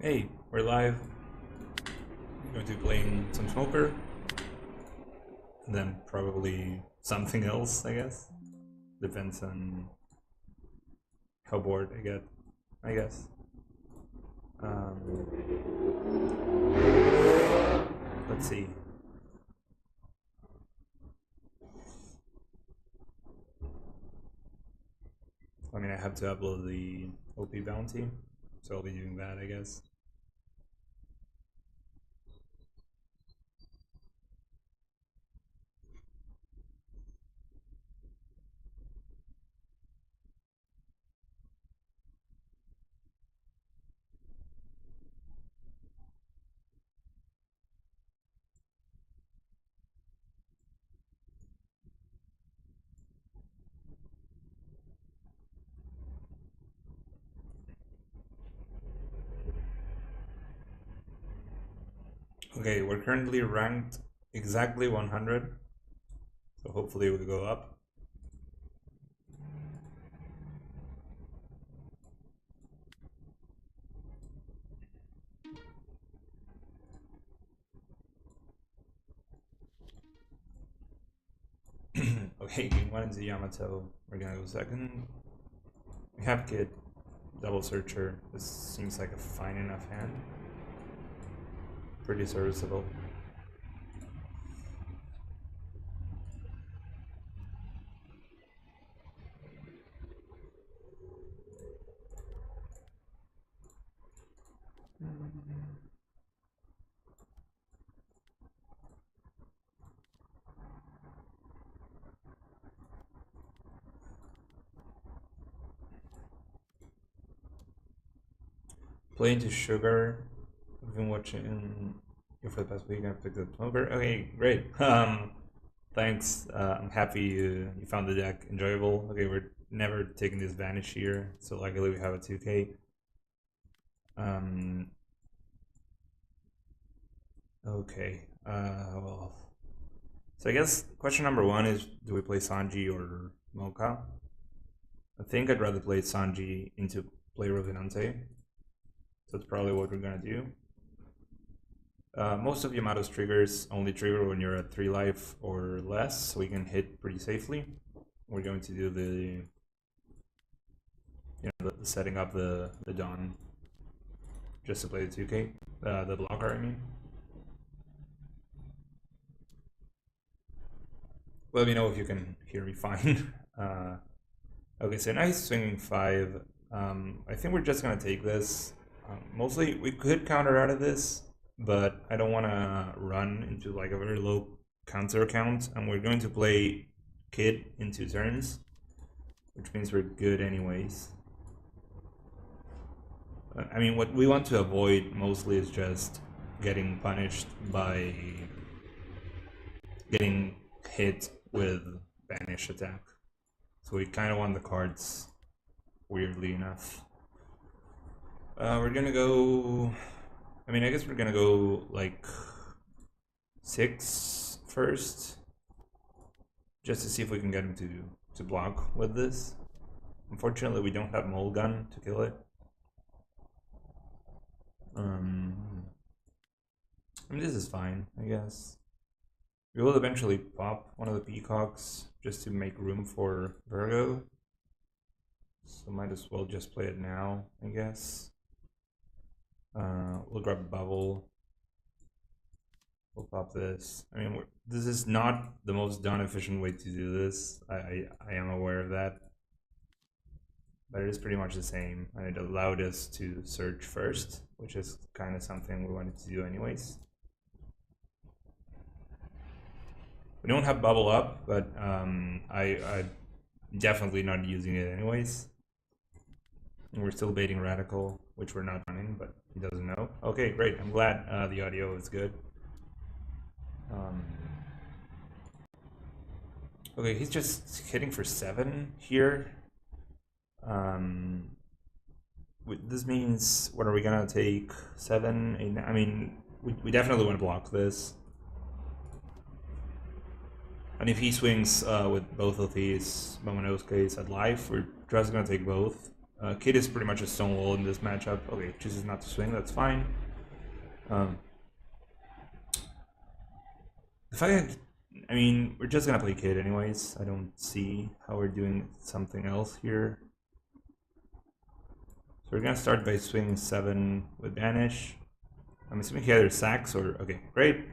Hey, we're live. I'm going to be playing some Smoker, and then probably something else, I guess. Depends on how bored I get, I guess. Let's see. I mean, I have to upload the OP bounty, so I'll be doing that, I guess. Okay, we're currently ranked exactly 100, so hopefully we'll go up. Okay, game 1 is the Yamato. We're gonna go second. We have Kid, Double Searcher. This seems like a fine enough hand. Pretty serviceable. Playing to Sugar. I've been watching you for the past week. I picked up Smoker. Okay, great. Thanks. I'm happy you found the deck enjoyable. Okay, we're never taking this Vanish here, so luckily we have a 2K. Okay. Well. So I guess question number 1 is, do we play Sanji or Mocha? I think I'd rather play Sanji into play Rovinante. So that's probably what we're gonna do. Most of Yamato's triggers only trigger when you're at 3 life or less, so we can hit pretty safely. We're going to do the setting up the Dawn just to play the 2K, the blocker, I mean. Let me know if you can hear me fine. Okay, so nice swinging 5. I think we're just gonna take this. Mostly, we could counter out of this, but I don't want to run into like a very low counter count, and we're going to play Kid in 2 turns, which means we're good anyways. I mean, what we want to avoid mostly is just getting punished by getting hit with Banish attack. So we kind of want the cards, weirdly enough. We're gonna go, I mean, I guess we're gonna go like 6 first, just to see if we can get him to block with this. Unfortunately, we don't have Mulgun to kill it. I mean, this is fine, I guess. We will eventually pop one of the Peacocks just to make room for Virgo. So might as well just play it now, I guess. We'll grab a bubble. We'll pop this. I mean, this is not the most efficient way to do this. I am aware of that. But it is pretty much the same, and it allowed us to search first, which is kind of something we wanted to do anyways. We don't have bubble up, but I'm definitely not using it anyways. And we're still baiting Radical, which we're not running, but he doesn't know. Okay, great. I'm glad the audio is good. Okay, he's just hitting for 7 here. This means, what are we gonna take? 7, 8, 9? I mean, we definitely want to block this. And if he swings with both of these Momonosuke's at life, we're just gonna take both. Kid is pretty much a stone wall in this matchup. Okay, chooses not to swing, that's fine. The fact, I mean, we're just gonna play Kid anyways. I don't see how we're doing something else here. So we're gonna start by swinging 7 with Banish. I'm assuming he either sacks or, okay, great.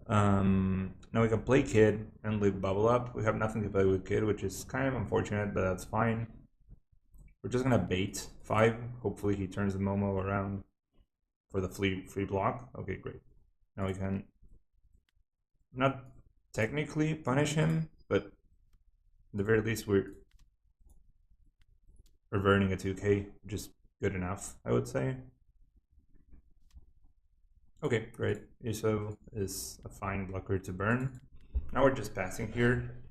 Now we can play Kid and leave Bubble up. We have nothing to play with Kid, which is kind of unfortunate, but that's fine. We're just gonna bait 5. Hopefully he turns the Momo around for the free block. Okay, great. Now we can not technically punish him, but at the very least we're reverting a 2k, which is good enough, I would say. Okay, great. Iso is a fine blocker to burn. Now we're just passing here.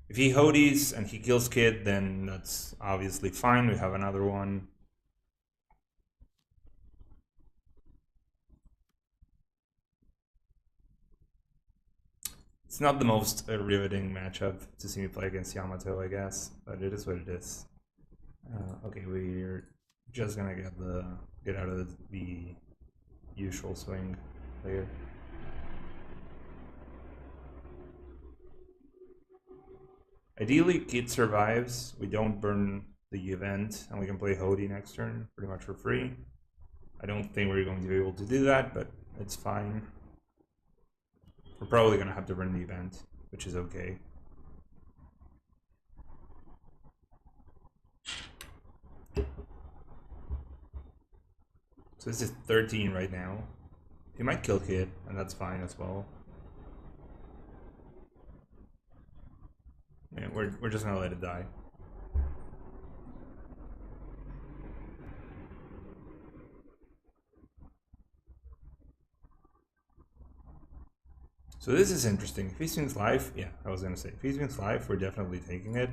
If he Hodies and he kills Kid, then that's obviously fine. We have another one. It's not the most riveting matchup to see me play against Yamato, I guess, but it is what it is. Okay, we're just gonna get out of the usual swing layer. Ideally, Kid survives. We don't burn the event, and we can play Hody next turn pretty much for free. I don't think we're going to be able to do that, but it's fine. We're probably gonna have to burn the event, which is okay. So this is 13 right now. He might kill Kid, and that's fine as well. Yeah, we're just gonna let it die. So this is interesting. If he swings live, yeah, I was gonna say, if he swings live, we're definitely taking it.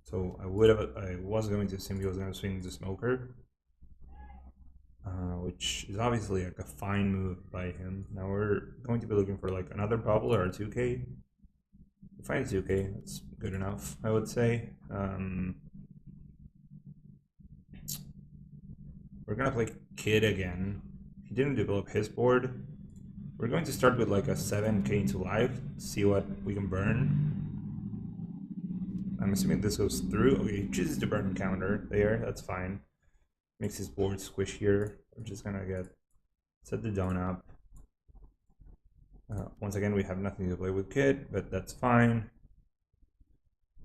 So I was going to assume he was gonna swing the smoker, which is obviously like a fine move by him. Now we're going to be looking for like another bubble or a 2k. If I find a 2k, that's good enough, I would say. We're gonna play Kid again. He didn't develop his board. We're going to start with like a 7k into life, see what we can burn. I'm assuming this goes through. Okay, he chooses to burn counter there, that's fine. Makes his board squishier. We're just gonna set the Dawn up. Once again, we have nothing to play with Kid, but that's fine.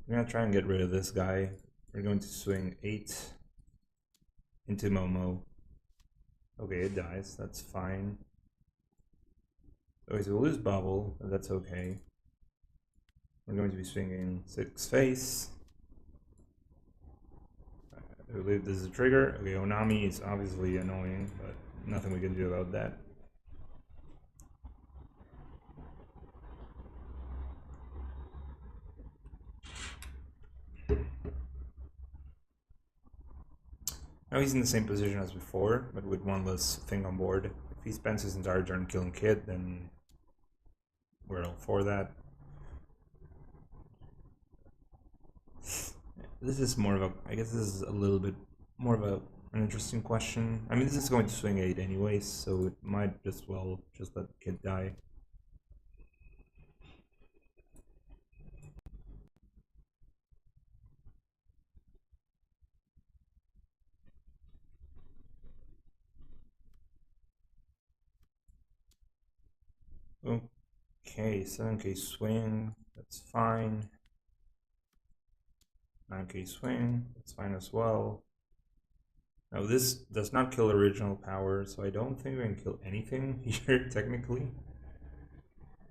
We're gonna try and get rid of this guy. We're going to swing 8 into Momo. Okay, it dies, that's fine. Okay, so we'll lose Bubble, but that's okay. We're going to be swinging 6 face. I believe this is a trigger. Okay, Onami is obviously annoying, but nothing we can do about that. Now he's in the same position as before, but with one less thing on board. If he spends his entire turn killing Kid, then we're all for that. This is more of a, I guess this is a little bit more of an interesting question. I mean, this is going to swing 8 anyways, so it might just well just let Kid die. Okay, 7k swing, that's fine. 9k swing, that's fine as well. Now this does not kill original power, so I don't think we can kill anything here technically.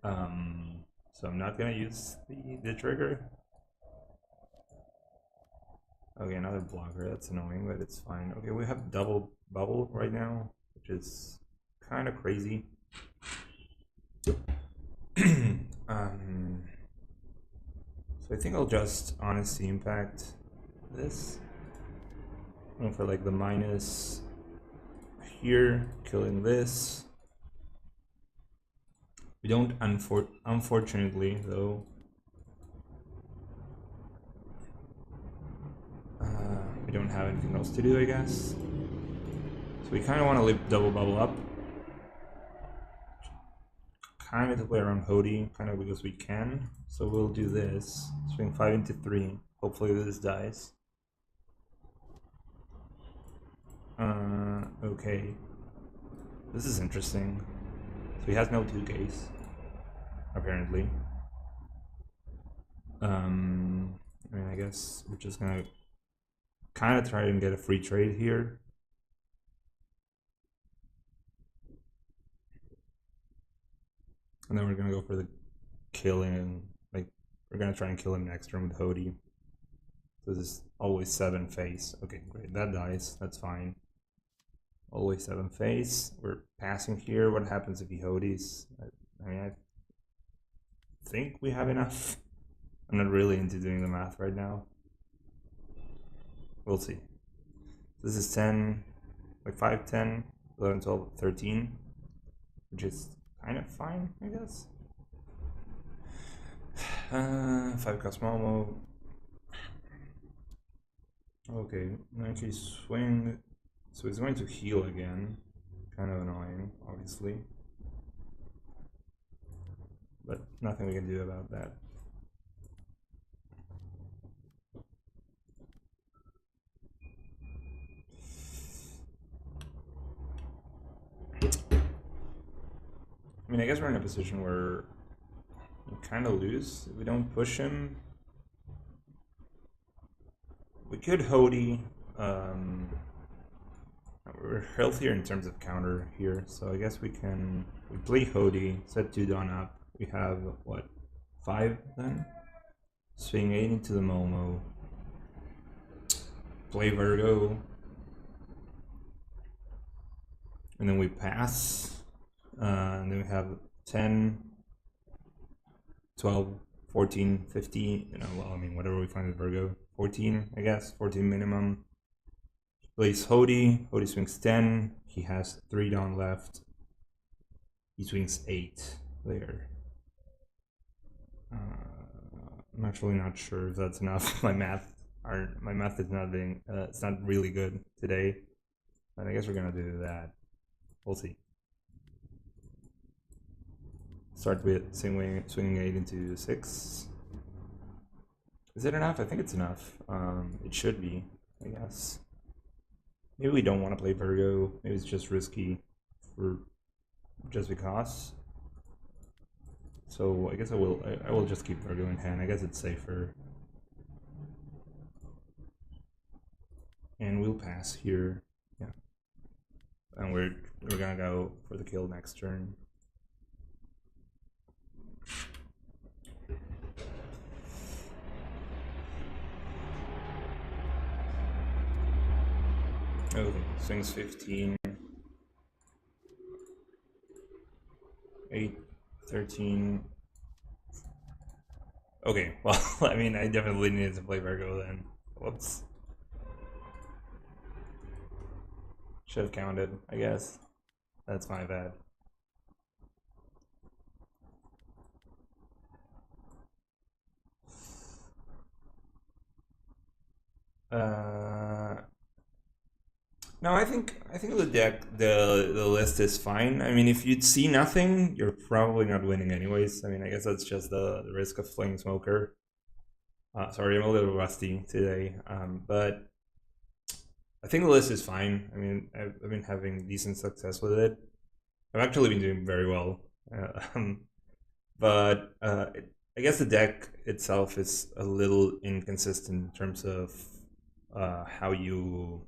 So I'm not gonna use the trigger. Okay, another blocker, that's annoying, but it's fine. Okay, we have double bubble right now, which is kind of crazy. So I think I'll just Honesty Impact this. Going for like the minus here, killing this. We don't, unfortunately though, we don't have anything else to do, I guess. So we kind of want to leave double bubble up. Kind of to play around Hody, kind of because we can. So we'll do this. Swing 5 into 3. Hopefully this dies. Okay. This is interesting. So he has no 2Ks, apparently. I mean, I guess we're just gonna kind of try and get a free trade here. And then we're gonna go for the killing, and like we're gonna try and kill him next turn with Hody. So this is always 7 face. Okay, great. That dies. That's fine. Always 7 face. We're passing here. What happens if he Hodies? I mean, I think we have enough. I'm not really into doing the math right now. We'll see. This is 10, like 5, 10, 11, 12, 13, which is kind of fine, I guess. 5 cost Momo. Okay, 9K swing. So he's going to heal again. Kind of annoying, obviously. But nothing we can do about that. I mean, I guess we're in a position where we kind of lose if we don't push him. We could Hody. We're healthier in terms of counter here, so I guess we can. We play Hody, set 2 Dawn up. We have what, 5 then? Swing 8 into the Momo. Play Virgo. And then we pass. And then we have 10, 12, 14, 15. You know, well, I mean, whatever we find with Virgo. 14, I guess. 14 minimum. Plays Hody. Hody swings 10. He has 3 Dawn left. He swings 8 there. I'm actually not sure if that's enough. My math is not being it's not really good today. But I guess we're gonna do that. We'll see. Start with swinging 8 into 6. Is it enough? I think it's enough. It should be, I guess. Maybe we don't want to play Virgo. Maybe it's just risky for just because. So I guess I will just keep Virgo in hand. I guess it's safer. And we'll pass here. Yeah. And we're gonna go for the kill next turn. Okay, swings 15. 8, 13. Okay, well, I mean, I definitely needed to play Virgo then. Whoops. Should have counted, I guess. That's my bad. No, I think the deck, the list is fine. I mean, if you'd see nothing, you're probably not winning anyways. I mean, I guess that's just the risk of playing Smoker. Sorry, I'm a little rusty today, but I think the list is fine. I mean, I've been having decent success with it. I've actually been doing very well, but I guess the deck itself is a little inconsistent in terms of how you.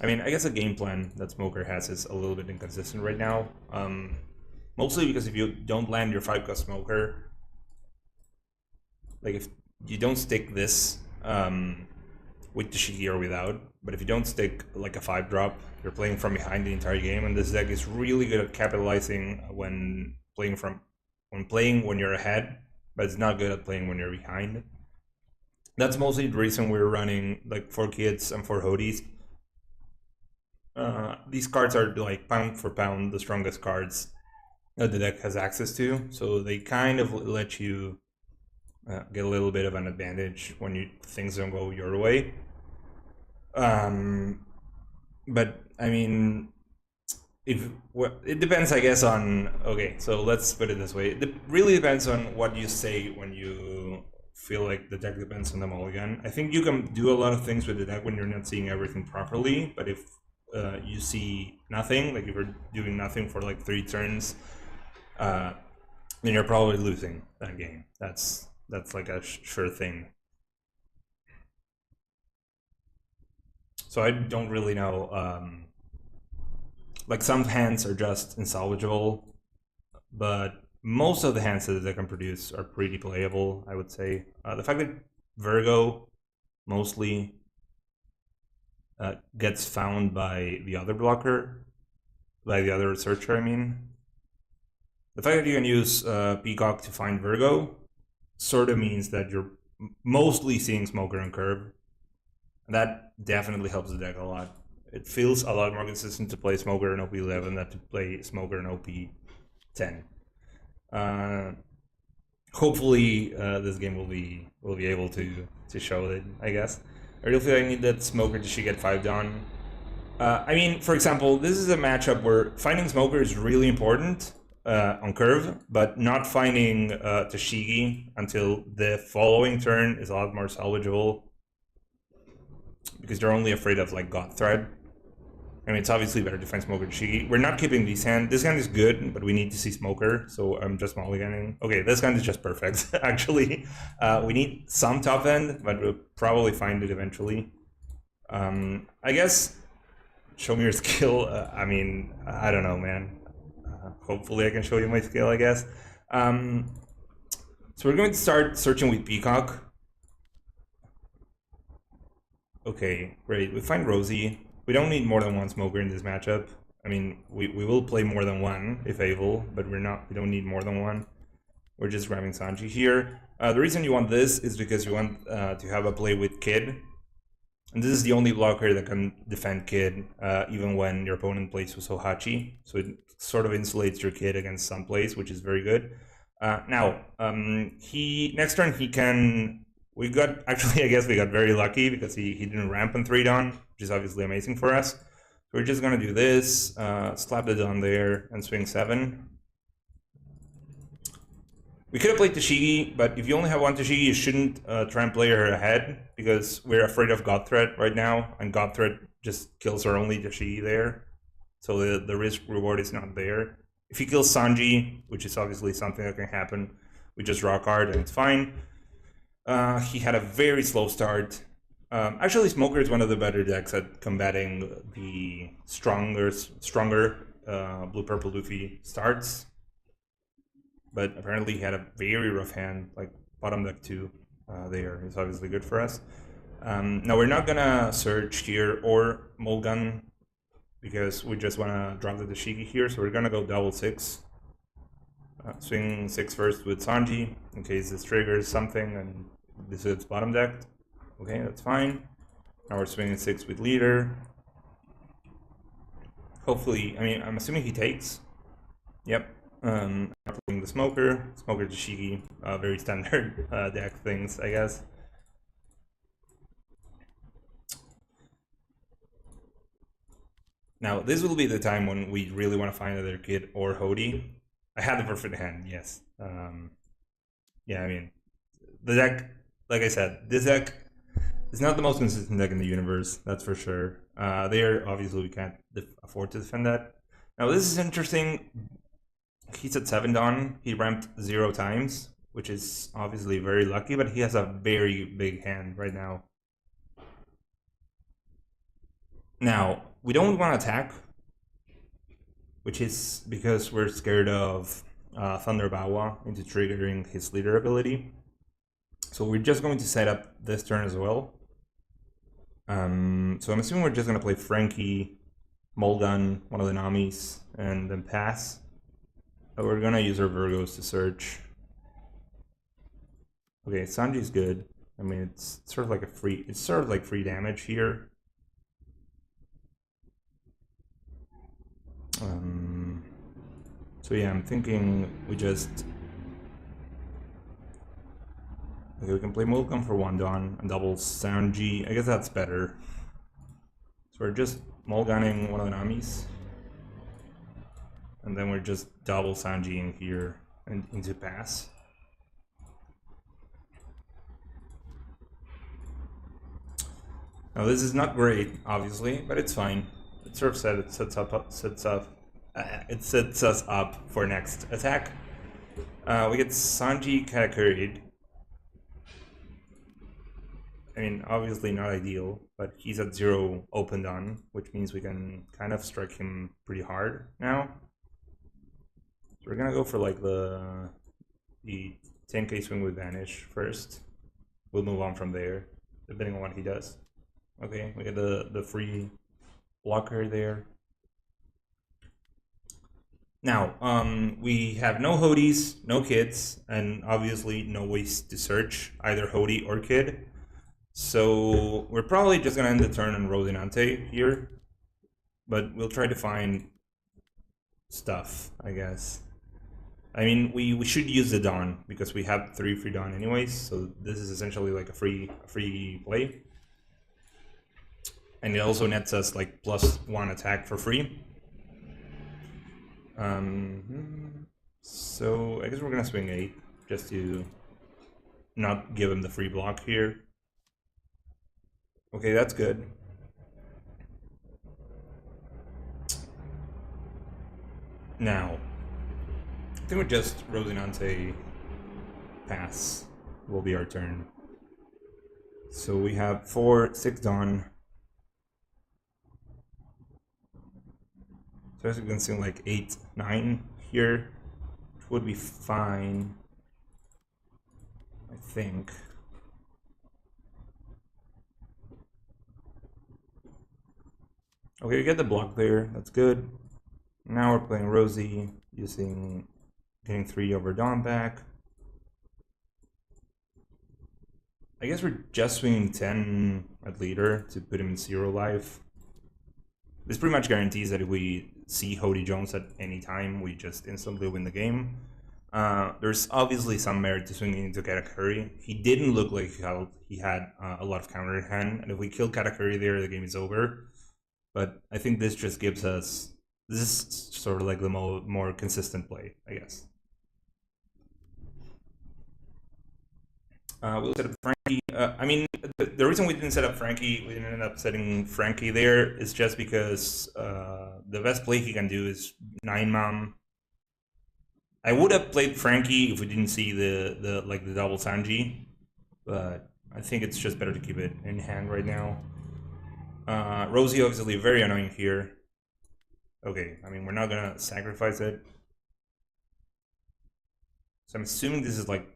I mean, I guess the game plan that Smoker has is a little bit inconsistent right now. Mostly because if you don't land your 5-cost Smoker, like if you don't stick this with Tashiki or without, but if you don't stick like a 5-drop, you're playing from behind the entire game, and this deck is really good at capitalizing when playing when you're ahead, but it's not good at playing when you're behind. That's mostly the reason we're running like 4 Kids and 4 Hodies. These cards are like pound for pound the strongest cards that the deck has access to, so they kind of let you get a little bit of an advantage when things don't go your way. But I mean, it depends, I guess, on. Okay, so let's put it this way: it really depends on what you say when you feel like the deck depends on the mulligan. I think you can do a lot of things with the deck when you're not seeing everything properly, but if you see nothing, like if you're doing nothing for like 3 turns, then you're probably losing that game. That's like a sure thing. So I don't really know. Like some hands are just insalvageable, but most of the hands that they can produce are pretty playable, I would say. The fact that Virgo mostly gets found by the other blocker, by the other searcher, I mean. The fact that you can use Peacock to find Virgo sort of means that you're mostly seeing Smoker and Curve. That definitely helps the deck a lot. It feels a lot more consistent to play Smoker in OP11 than to play Smoker in OP10. Hopefully, this game will be able to show it, I guess. I really feel I need that Smoker to get 5 down. I mean, for example, this is a matchup where finding Smoker is really important on curve, but not finding Tashigi until the following turn is a lot more salvageable because they're only afraid of like God Thread. I mean, it's obviously better to find Smoker Tashigi. We're not keeping this hand. This hand is good, but we need to see Smoker, so I'm just mulliganing. Okay, this hand is just perfect, actually. We need some top end, but we'll probably find it eventually. I guess, show me your skill. I mean, I don't know, man. Hopefully I can show you my skill, I guess. So we're going to start searching with Peacock. Okay, great. We find Rosie. We don't need more than one Smoker in this matchup. I mean, we will play more than one if able, but we don't need more than one. We're just grabbing Sanji here. The reason you want this is because you want to have a play with Kid. And this is the only blocker that can defend Kid, even when your opponent plays with Sohachi. So it sort of insulates your Kid against some plays, which is very good. Now, next turn he can... I guess we got very lucky because he didn't ramp on 3 Dawn, which is obviously amazing for us. So we're just gonna do this, slap the Dawn there, and swing 7. We could have played Tashigi, but if you only have one Tashigi, you shouldn't try and play her ahead, because we're afraid of God Threat right now, and God Threat just kills our only Tashigi there. So the risk-reward is not there. If he kills Sanji, which is obviously something that can happen, we just rock hard and it's fine. He had a very slow start. Actually, Smoker is one of the better decks at combating the stronger blue-purple Luffy starts. But apparently he had a very rough hand, like bottom deck 2 there is obviously good for us. Now we're not gonna search here or Mulligan because we just wanna drop the Tashigi here, so we're gonna go double 6. Swing 6 first with Sanji in case this triggers something and this is bottom decked. Okay, that's fine. Now we're swinging 6 with leader. Hopefully, I mean, I'm assuming he takes. Yep. Playing the Smoker Tashigi, very standard deck things, I guess. Now, this will be the time when we really want to find either Kid or Hody. I had the perfect hand, yes. Yeah, I mean, the deck, like I said, this deck is not the most consistent deck in the universe, that's for sure. There, obviously, we can't afford to defend that. Now, this is interesting. He's at 7 Dawn. He ramped 0 times, which is obviously very lucky, but he has a very big hand right now. Now, we don't want to attack, which is because we're scared of Thunder Bawa into triggering his leader ability. So we're just going to set up this turn as well. So I'm assuming we're just going to play Frankie, Mulligan, one of the Namis, and then pass. But we're going to use our Virgos to search. Okay, Sanji's good. I mean, it's sort of like free damage here. So yeah, I'm thinking we just... Okay, we can play Mulligan for 1 Dawn and double Sanji. I guess that's better. we're just mulliganing one of the Namis. And then we're just double Sanji in here and into pass. Now this is not great, obviously, but it's fine. It sort of sets us up for next attack. We get Sanji Katakuri'd. I mean, obviously not ideal, but he's at 0 opened on, which means we can kind of strike him pretty hard now. So we're gonna go for like the 10k swing with Vanish first. We'll move on from there, depending on what he does. Okay, we get the free blocker there. Now, we have no Hodies, no kids, and obviously no ways to search either Hodie or kid. So we're probably just gonna end the turn on Rosinante here, but we'll try to find stuff, I guess. I mean, we should use the Dawn because we have 3 free Dawn anyways, so this is essentially like a free play. And it also nets us like +1 attack for free. So I guess we're gonna swing 8 just to not give him the free block here. Okay, that's good. Now, I think we're just Rosinante pass will be our turn. So we have 4, 6 Dawn. So as you can see, like 8, 9 here, which would be fine, I think. Okay, we get the block there, that's good. Now we're playing Rosie, getting 3 over Dawn back. I guess we're just swinging 10 at leader to put him in 0 life. This pretty much guarantees that if we see Hodie Jones at any time, we just instantly win the game. There's obviously some merit to swinging into Katakuri. He didn't look like he had a lot of counter in hand, and if we kill Katakuri there, the game is over. But I think this just gives us... This is sort of like the more consistent play, I guess. We'll set up Frankie. I mean, the reason we didn't set up Frankie, we didn't end up setting Frankie there, is just because the best play he can do is 9-man. I would have played Frankie if we didn't see the double Sanji, but I think it's just better to keep it in hand right now. Rosie obviously very annoying here. Okay, I mean, we're not gonna sacrifice it. So I'm assuming this is like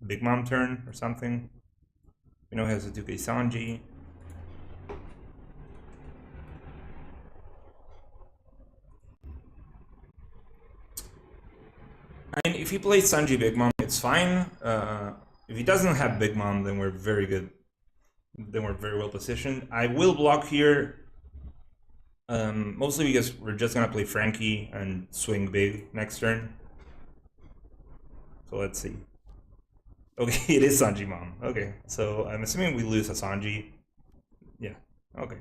Big Mom turn or something. We know he has a 2k Sanji. I mean, if he plays Sanji Big Mom, it's fine. If he doesn't have Big Mom, then we're very good. Then we're very well positioned. I will block here. Mostly because we're just gonna play Frankie and swing big next turn. So let's see. Okay, it is Sanji Mom. Okay, so I'm assuming we lose a Sanji. Yeah, okay.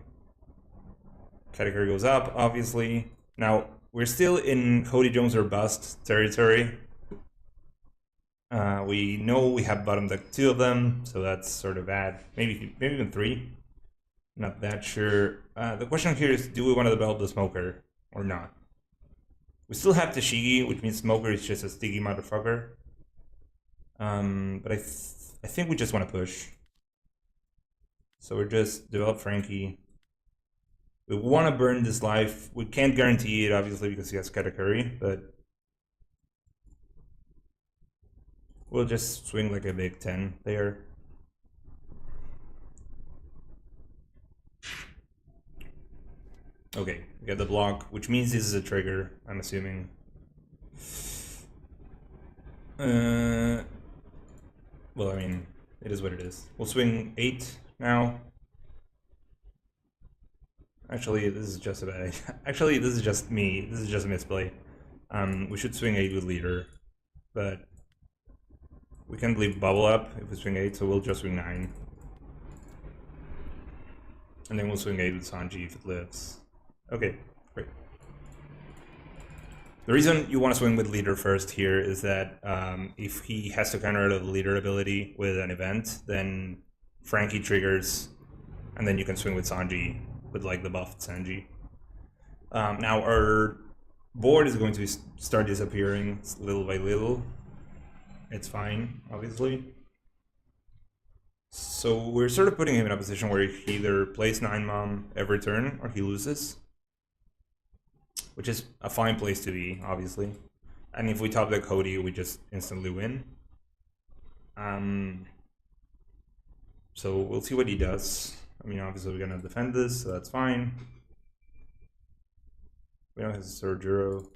Category goes up, obviously. Now, we're still in Hodie Jones or bust territory. We know we have bottom deck 2 of them, so that's sort of bad. Maybe even 3. Not that sure. The question here is, do we want to develop the Smoker or not? We still have Tashigi, which means Smoker is just a sticky motherfucker. But I think we just want to push. So we're just develop Frankie. We want to burn this life. We can't guarantee it, obviously, because he has Katakuri, but we'll just swing like a big 10 there. Okay, we got the block, which means this is a trigger, I'm assuming. Well, I mean, it is what it is. We'll swing 8 now. Actually, this is just a bad idea. Actually, this is just me. This is just a misplay. We should swing 8 with leader, but we can't leave bubble up if we swing 8, so we'll just swing 9. And then we'll swing 8 with Sanji if it lives. Okay, great. The reason you want to swing with leader first here is that if he has to counter out of the leader ability with an event, then Frankie triggers, and then you can swing with Sanji with like the buffed Sanji. Now our board is going to start disappearing little by little. It's fine, obviously. So we're sort of putting him in a position where he either plays 9 mom every turn or he loses, which is a fine place to be, obviously. And if we top deck Cody, we just instantly win. So we'll see what he does. I mean, obviously we're gonna defend this, so that's fine. We don't have Sorjuro.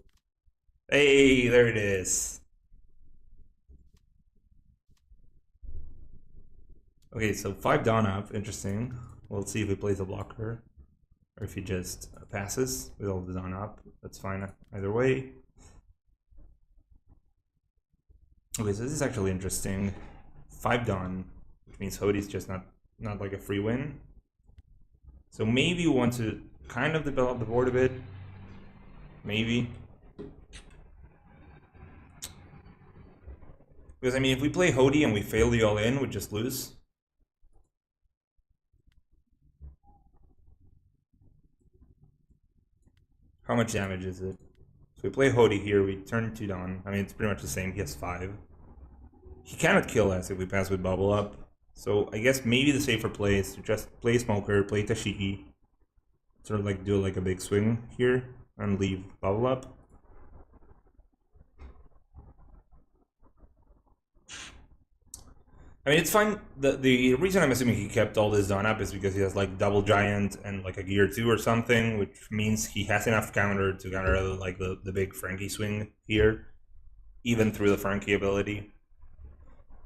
Hey, there it is. Okay, so 5 Dawn up, interesting. We'll see if he plays a blocker, or if he just passes with all the Dawn up. That's fine either way. Okay, so this is actually interesting. 5 Dawn, which means Hody's just not like a free win. So maybe we want to kind of develop the board a bit. Maybe. Because I mean, if we play Hody and we fail the all-in, we just lose. How much damage is it? So we play Hody here, we turn 2 Dawn. I mean, it's pretty much the same, he has 5. He cannot kill us if we pass with Bubble Up. So I guess maybe the safer play is to just play Smoker, play Tashiki. Sort of like do like a big swing here and leave Bubble Up. I mean, it's fine. The reason I'm assuming he kept all this Dawn up is because he has like double giant and like a gear 2 or something, which means he has enough counter to counter like the big Frankie swing here, even through the Frankie ability.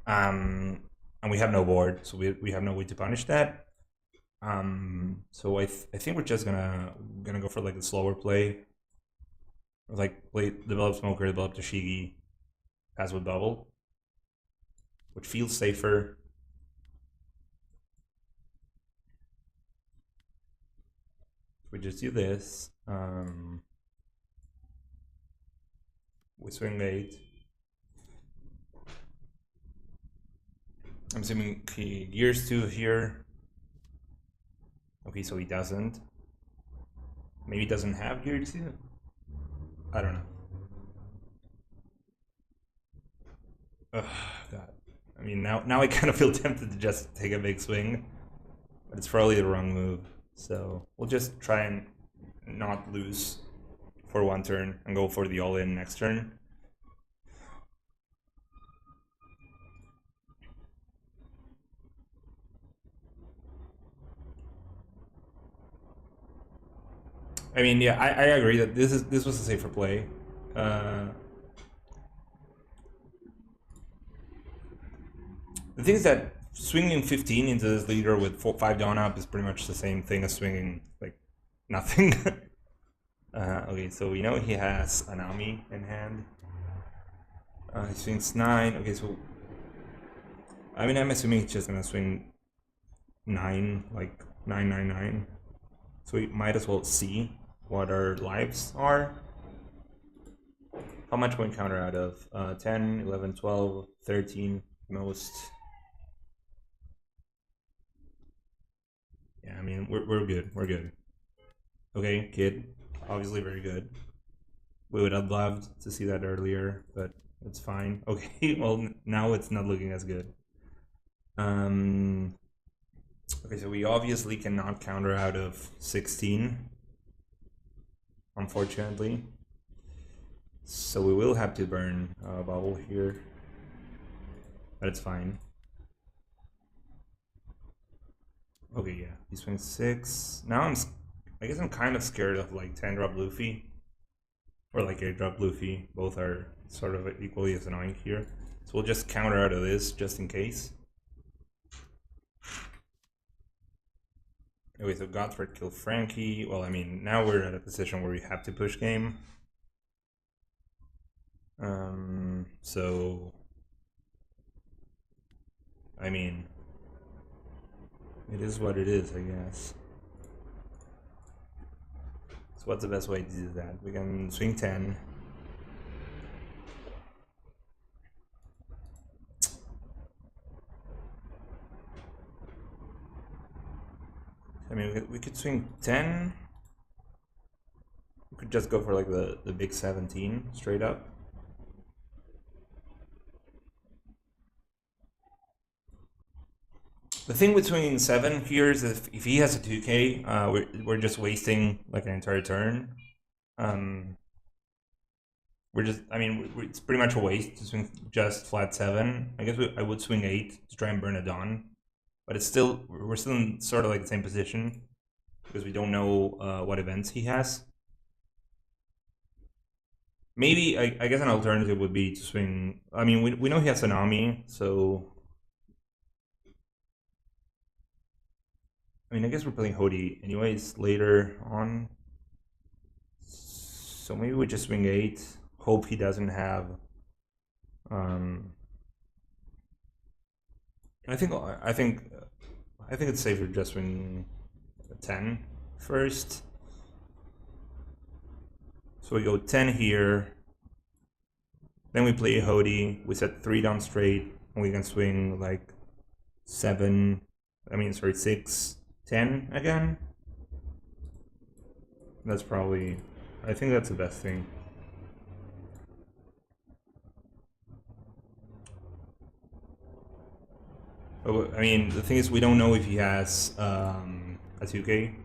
And we have no board, so we have no way to punish that. So I think we're just gonna go for like a slower play, like play develop Smoker, develop Tashigi, pass with Bubble, which feels safer. We just do this. We swing 8. I'm assuming he gears 2 here. Okay, so he doesn't. Maybe he doesn't have gear 2? I don't know. Ugh, God. I mean, now I kind of feel tempted to just take a big swing, but it's probably the wrong move. So we'll just try and not lose for 1 turn and go for the all-in next turn. I mean, yeah, I agree that this was a safer play. The thing is that swinging 15 into this leader with 5 Dawn up is pretty much the same thing as swinging like nothing. Okay, so we know he has Anami in hand. He swings 9. Okay, so I mean, I'm assuming he's just gonna swing 9, like 999. So we might as well see what our lives are. How much can we counter out of? 10, 11, 12, 13 most. Yeah, I mean, we're good. We're good. Okay, kid. Obviously very good. We would have loved to see that earlier, but it's fine. Okay, well, now it's not looking as good. Okay, so we obviously cannot counter out of 16, unfortunately. So we will have to burn a bubble here, but it's fine. Okay, yeah, he swings 6. Now I guess I'm kind of scared of like 10-drop Luffy, or like 8-drop Luffy. Both are sort of equally as annoying here. So we'll just counter out of this just in case. Okay, so Godfred killed Frankie. Well, I mean, now we're at a position where we have to push game. So I mean, it is what it is, I guess. So what's the best way to do that? We can swing 10. I mean, we could swing 10. We could just go for like the big 17 straight up. The thing with swinging 7 here is if he has a 2k, we're just wasting like an entire turn. We're just, I mean, it's pretty much a waste to swing just flat 7. I guess I would swing 8 to try and burn a dawn, but it's still, we're still in sort of like the same position because we don't know what events he has. Maybe, I guess an alternative would be to swing, I mean, we know he has Tsunami, so I mean, I guess we're playing Hody anyways later on. So maybe we just swing 8. Hope he doesn't have. I think it's safer to just swing 10 first. So we go 10 here. Then we play Hody. We set 3 down straight, and we can swing like 7. I mean, sorry, 6, 10 again. That's probably, I think that's the best thing. But, I mean, the thing is, we don't know if he has a 2k.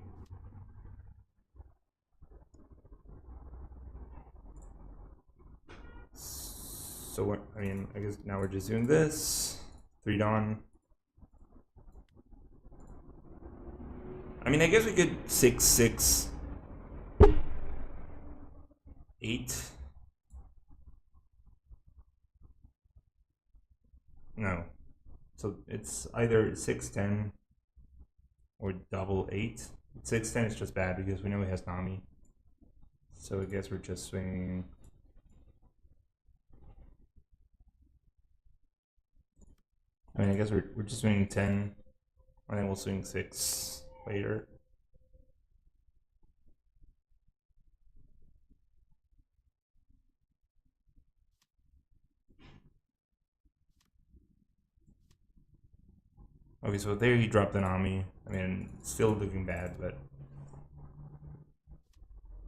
So, I mean, I guess now we're just doing this. 3 dawn. I mean, I guess we could 6, 6, 8. No. So it's either 6, 10 or double 8. 6, 10 is just bad because we know he has Nami. So I guess we're just swinging. I mean, I guess we're just swinging 10, and then we'll swing 6 later. Okay, so there he dropped an Ami. I mean, still looking bad, but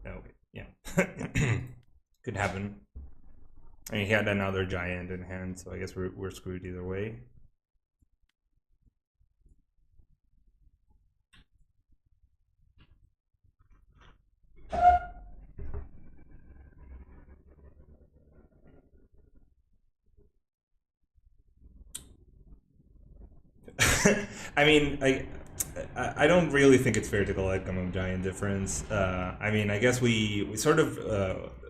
okay, yeah, could happen. I mean, he had another giant in hand, so I guess we're screwed either way. I mean, I don't really think it's fair to call outcome of giant difference. I mean, I guess we sort of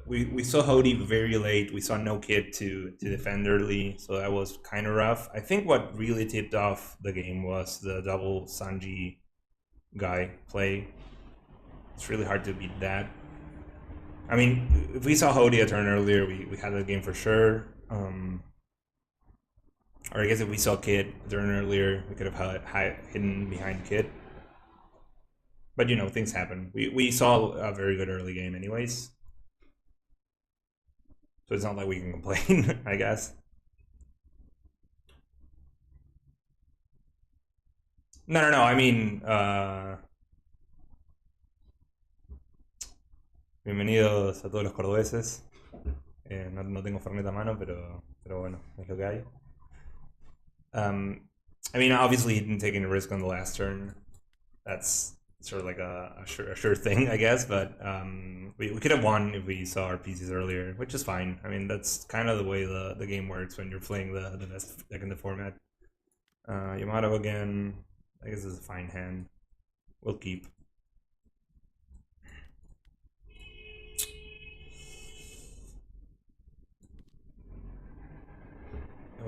we saw Hody very late. We saw no kit to defend early, so that was kind of rough. I think what really tipped off the game was the double Sanji guy play. It's really hard to beat that. I mean, if we saw Hody a turn earlier, we had the game for sure. Or I guess if we saw Kid a turn earlier, we could have hidden behind Kid. But you know, things happen. We saw a very good early game anyways. So it's not like we can complain, I guess. No. I mean, bienvenidos a todos los cordobeses. No tengo Fernet a mano, pero bueno, es lo que hay. I mean, obviously he didn't take any risk on the last turn. That's sort of like a sure thing, I guess. But we could have won if we saw our pieces earlier, which is fine. I mean, that's kind of the way the game works when you're playing the best deck in the format. Yamato again. I guess is a fine hand. We'll keep.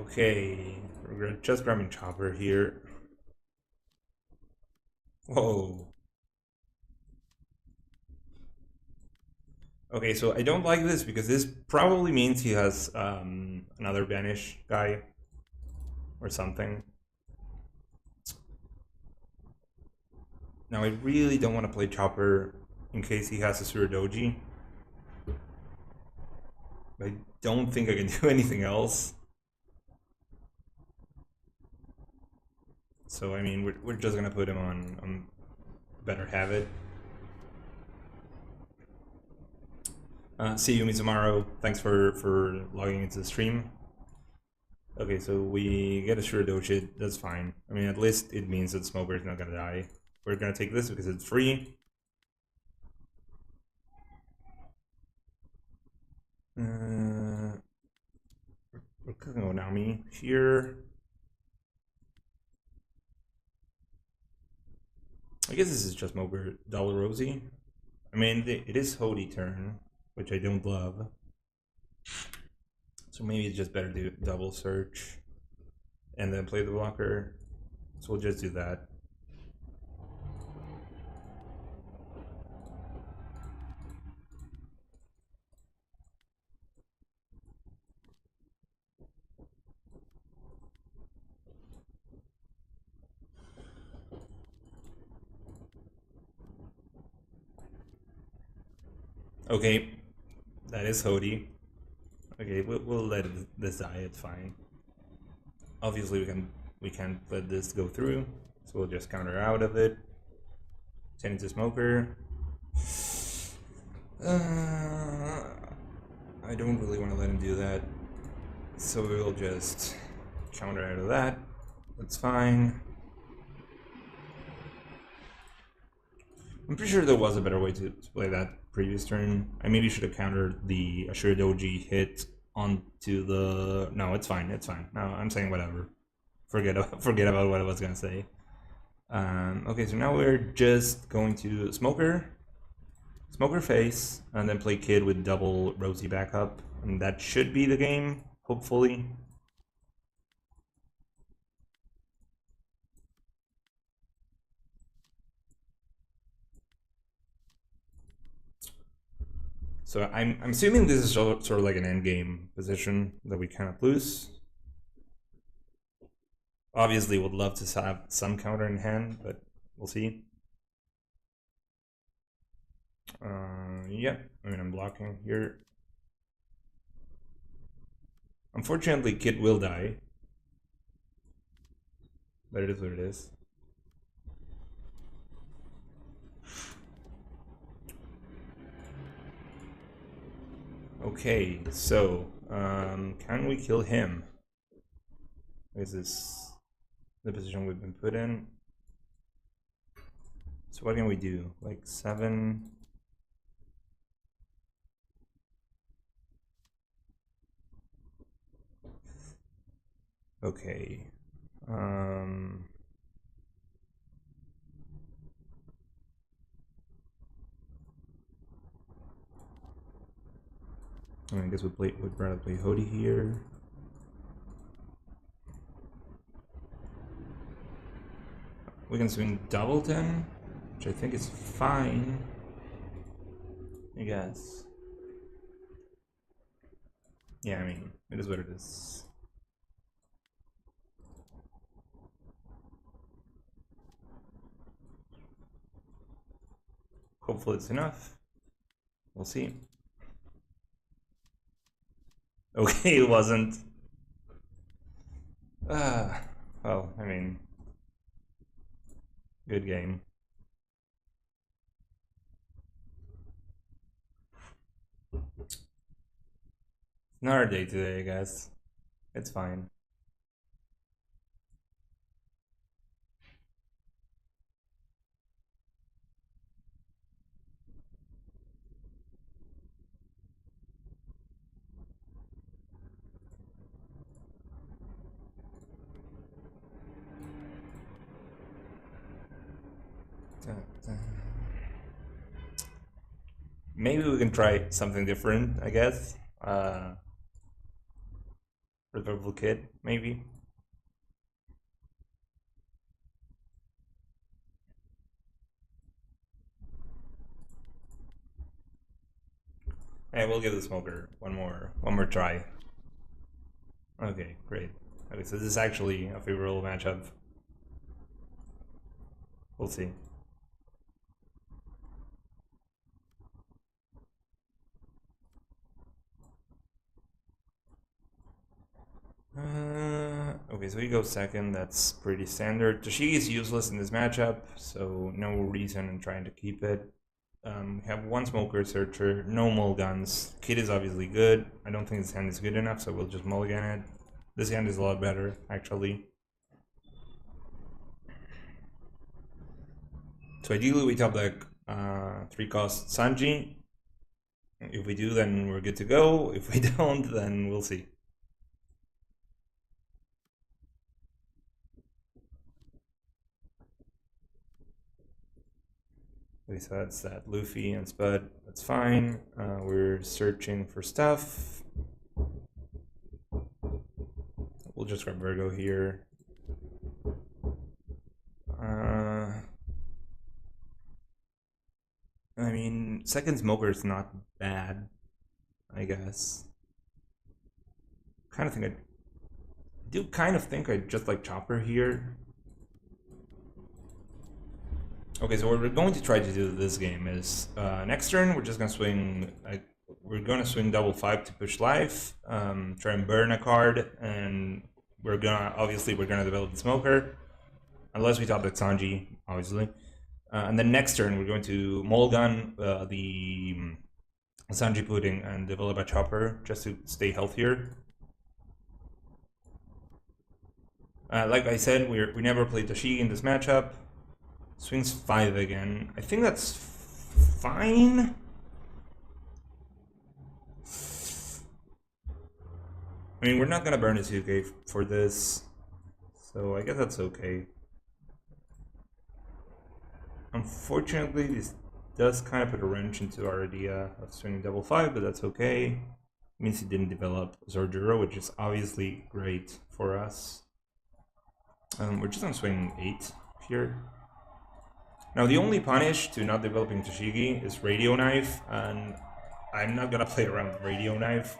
Okay, we're just grabbing Chopper here. Whoa. Okay, so I don't like this because this probably means he has another Banish guy or something. Now I really don't want to play Chopper in case he has a Suridoji. I don't think I can do anything else. So I mean, we're just gonna put him on Better Habit. See you tomorrow. Thanks for logging into the stream. Okay, so we get a Suridoji. That's fine. I mean, at least it means that Smoker is not gonna die. We're gonna take this because it's free. We're cooking Onami here. I guess this is just Smoker Dollar Rosie. I mean, it is Hody turn, which I don't love. So maybe it's just better to double search and then play the blocker. So we'll just do that. Okay, that is Hody. Okay, we'll let this die. It's fine. Obviously, we can't let this go through, so we'll just counter out of it. Send it to Smoker. I don't really want to let him do that, so we'll just counter out of that. That's fine. I'm pretty sure there was a better way to play that previous turn. I maybe should have countered the Ashura hit onto the... No, it's fine, it's fine. No, I'm saying whatever. Forget about what I was gonna say. Okay, so now we're just going to Smoker face, and then play Kid with double Rosie backup. And that should be the game, hopefully. So I'm assuming this is sort of like an endgame position that we cannot lose. Obviously, would love to have some counter in hand, but we'll see. Yeah, I mean, I'm blocking here. Unfortunately, Kid will die. But it is what it is. Okay, so, can we kill him? Is this the position we've been put in? So what can we do? Like 7... Okay. I guess we'd rather play Hody here. We can swing Doubleton, which I think is fine. I guess. Yeah, I mean, it is what it is. Hopefully it's enough. We'll see. Okay, it wasn't. Well, I mean, good game. Another day today, I guess. It's fine. Maybe we can try something different, I guess. For the Purple Kid, maybe. Hey, we'll give the Smoker one more try. Okay, great. Okay, so this is actually a favorable matchup. We'll see. Okay, so he goes second. That's pretty standard. Toshigi is useless in this matchup, so no reason in trying to keep it. We have one Smoker Searcher, no mulligans. Kid is obviously good. I don't think this hand is good enough, so we'll just mulligan it. This hand is a lot better, actually. So ideally we top deck 3-cost Sanji. If we do, then we're good to go. If we don't, then we'll see. Okay, so that's that. Luffy and Spud, that's fine. We're searching for stuff. We'll just grab Virgo here. I mean, second Smoker is not bad, I guess. I do kind of think I just like Chopper here. Okay, so what we're going to try to do this game is next turn we're just gonna swing. We're gonna swing double 5 to push life, try and burn a card, and we're gonna develop the Smoker, unless we top the Sanji, obviously. And then next turn we're going to mulligan the Sanji Pudding and develop a Chopper just to stay healthier. Like I said, we never played Toshigi in this matchup. Swings 5 again. I think that's fine. I mean, we're not gonna burn a 2K for this, so I guess that's okay. Unfortunately, this does kind of put a wrench into our idea of swinging double 5, but that's okay. It means he didn't develop Zorduro, which is obviously great for us. We're just gonna swing 8 here. Now, the only punish to not developing Toshigi is Radio Knife, and I'm not gonna play around with Radio Knife.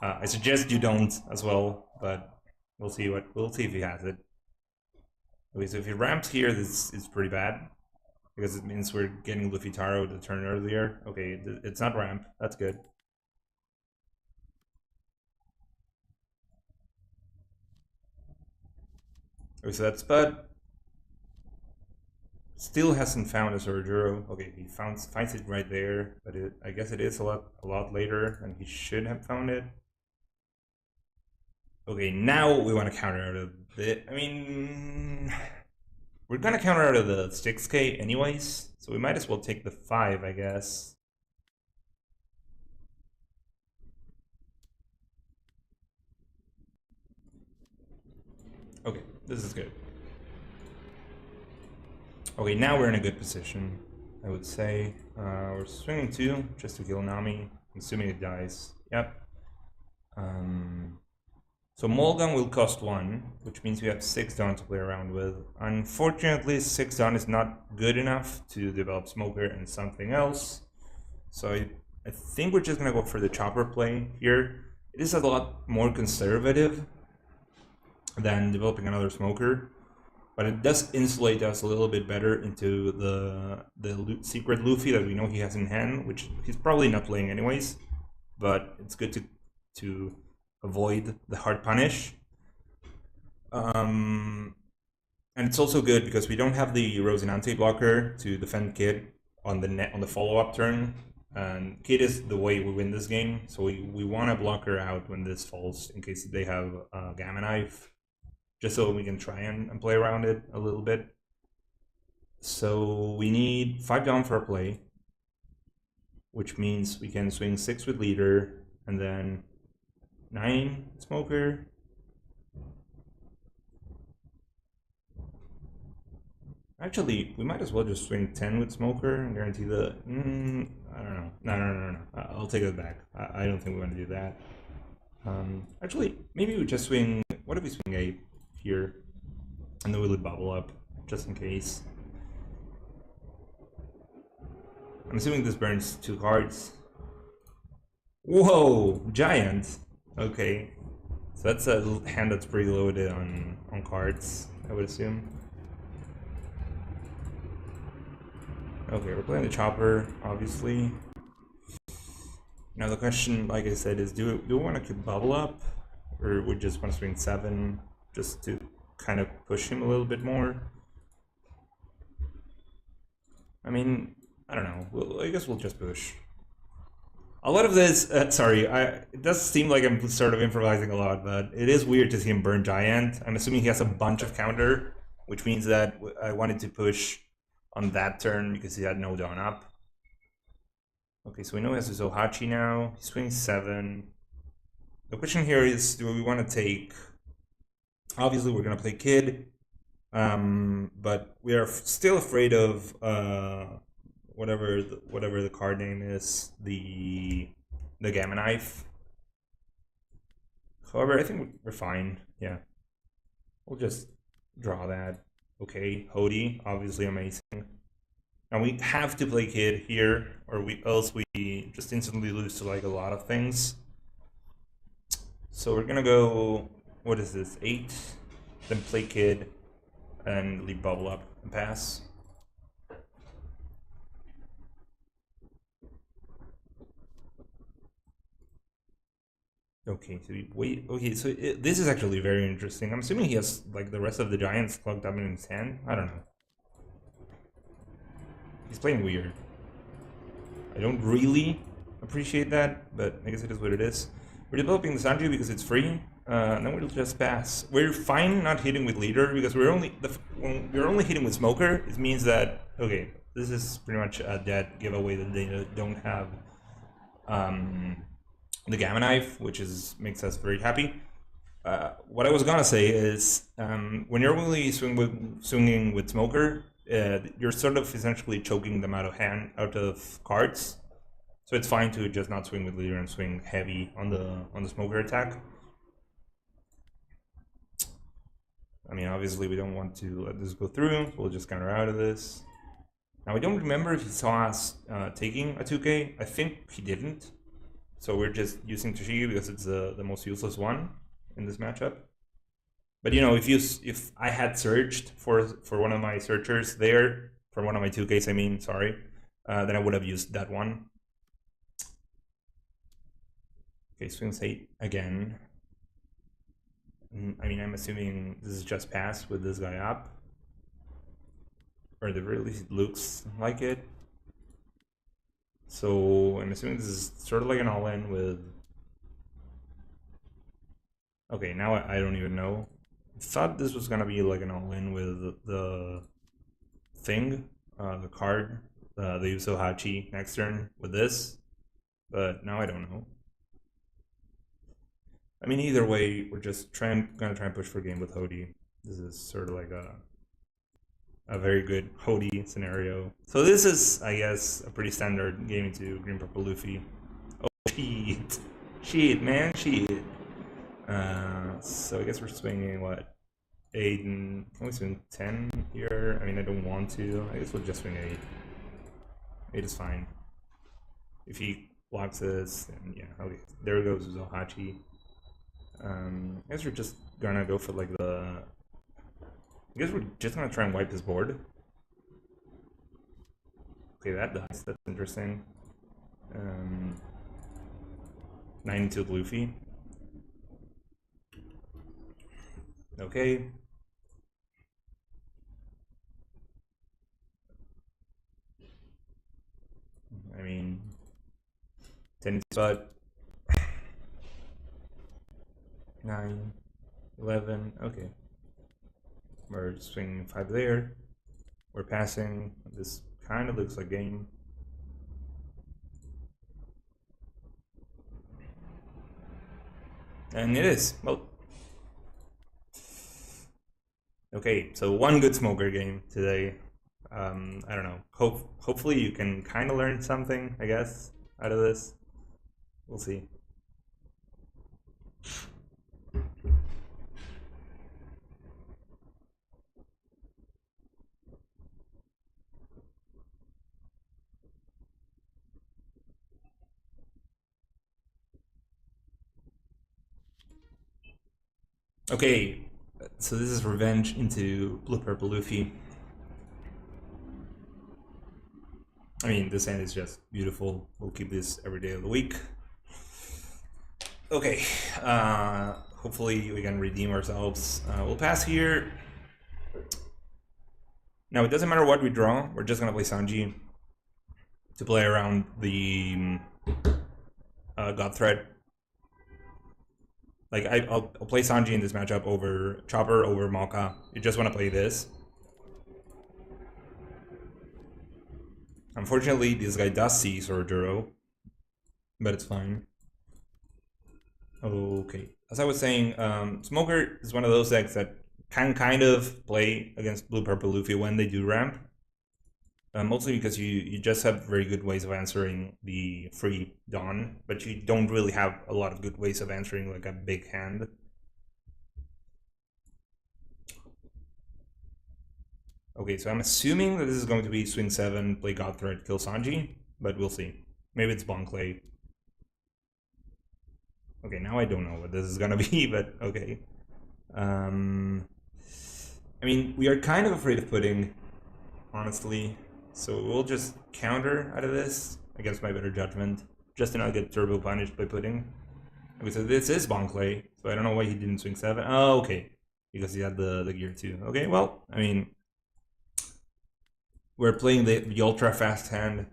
I suggest you don't as well, but we'll see if he has it. Okay, so if he ramps here, this is pretty bad, because it means we're getting Luffy Taro the turn earlier. Okay, it's not ramp, that's good. Okay, so that's Spud. Still hasn't found a Zorduro. Okay, he finds it right there, but I guess it is a lot later, and he should have found it. Okay, now we want to counter out of the. I mean, we're gonna counter out of the 6K anyways, so we might as well take the 5, I guess. Okay, this is good. Okay, now we're in a good position, I would say. We're swinging 2 just to kill Nami, assuming it dies. Yep. So Mulligan will cost 1, which means we have 6 Dawn to play around with. Unfortunately, 6 Dawn is not good enough to develop Smoker and something else. So I think we're just gonna go for the Chopper play here. It is a lot more conservative than developing another Smoker, but it does insulate us a little bit better into the secret Luffy that we know he has in hand, which he's probably not playing anyways, but it's good to avoid the hard punish. And it's also good because we don't have the Rosinante blocker to defend Kid on the follow-up turn, and Kid is the way we win this game, so we want to block her out when this falls in case they have Gamma Knife, just so we can try and play around it a little bit. So we need 5 down for a play, which means we can swing 6 with leader, and then 9 Smoker. Actually, we might as well just swing 10 with Smoker and guarantee the... I don't know. No. I'll take it back. I don't think we want to do that. Actually, maybe we just swing... What if we swing 8 here? And then we'll bubble up, just in case. I'm assuming this burns 2 cards. Whoa! Giant! Okay. So that's a hand that's pretty loaded on cards, I would assume. Okay, we're playing the Chopper, obviously. Now the question, like I said, is do we want to keep bubble up? or we just want to swing 7 just to kind of push him a little bit more. I mean, I don't know. I guess we'll just push. A lot of this, it does seem like I'm sort of improvising a lot, but it is weird to see him burn Giant. I'm assuming he has a bunch of counter, which means that I wanted to push on that turn because he had no dawn up. Okay, so we know he has his Ohachi now. He swings 7. The question here is, do we want to take... Obviously, we're going to play Kid, but we are still afraid of whatever the card name is, the Gamma Knife. However, I think we're fine. Yeah, we'll just draw that. Okay, Hody, obviously amazing. Now we have to play Kid here, or else we just instantly lose to like a lot of things. So we're gonna go, what is this, 8, then play Kid, and leave Bubble up and pass. Okay, so wait. Okay, so this is actually very interesting. I'm assuming he has like the rest of the Giants clogged up in his hand. I don't know. He's playing weird. I don't really appreciate that, but I guess it is what it is. We're developing the Sanju because it's free, and then we'll just pass. We're fine not hitting with leader because when we're only hitting with smoker, it means that okay, this is pretty much a dead giveaway that they don't have the Gamma Knife, which makes us very happy. What I was gonna say is when you're only swinging with smoker, you're sort of essentially choking them out of cards. So it's fine to just not swing with leader and swing heavy on the smoker attack. I mean, obviously we don't want to let this go through, so we'll just counter out of this. Now I don't remember if he saw us taking a 2K. I think he didn't. So we're just using Toshigi because it's the most useless one in this matchup. But you know, if I had searched for one of my searchers there, for one of my 2Ks, I mean, sorry, then I would have used that one. Okay, swings 8 again. I mean, I'm assuming this is just pass with this guy up. Or at the very least it looks like it. So I'm assuming this is sort of like an all-in with... Okay, now I don't even know. I thought this was gonna be like an all-in with the thing, the card, the Yuso Hachi next turn with this, but now I don't know. I mean, either way, we're just gonna try and push for a game with Hody. This is sort of like a very good Hody scenario. So this is, I guess, a pretty standard game into Green Purple Luffy. Oh, shit. Shit, man, shit. So I guess we're swinging, what, 8 and... Can we swing 10 here? I mean, I don't want to. I guess we'll just swing 8. 8 is fine. If he blocks this, then yeah, okay. There goes Zohachi. I guess we're just gonna go for like the... I guess we're just gonna try and wipe his board. Okay, that dies. That's interesting. 92 Luffy. Okay. I mean, 10 but 9, 11. Okay. We're swinging 5 there. We're passing. This kind of looks like game. And it is. Well. Okay, so one good smoker game today. I don't know. Hopefully you can kind of learn something, I guess, out of this. We'll see. Okay, so this is revenge into Blue Purple Luffy. I mean, this hand is just beautiful. We'll keep this every day of the week. Okay, hopefully we can redeem ourselves. We'll pass here. Now it doesn't matter what we draw, we're just gonna play Sanji to play around the God Thread. Like I'll play Sanji in this matchup over Chopper, over Mokka. You just wanna play this. Unfortunately, this guy does see Sorojuro, but it's fine. Okay, as I was saying, Smoker is one of those decks that can kind of play against Blue Purple Luffy when they do ramp. Mostly because you just have very good ways of answering the free Dawn, but you don't really have a lot of good ways of answering like a big hand. Okay, so I'm assuming that this is going to be swing 7, play God Thread, kill Sanji, but we'll see. Maybe it's Bonclay. Okay, now I don't know what this is gonna be, but okay. I mean, we are kind of afraid of pudding, honestly. So we'll just counter out of this, against my better judgment, just to not get turbo punished by pudding. Okay, so this is Bonclay, so I don't know why he didn't swing 7. Oh, okay, because he had the gear 2. Okay, well, I mean, we're playing the ultra fast hand.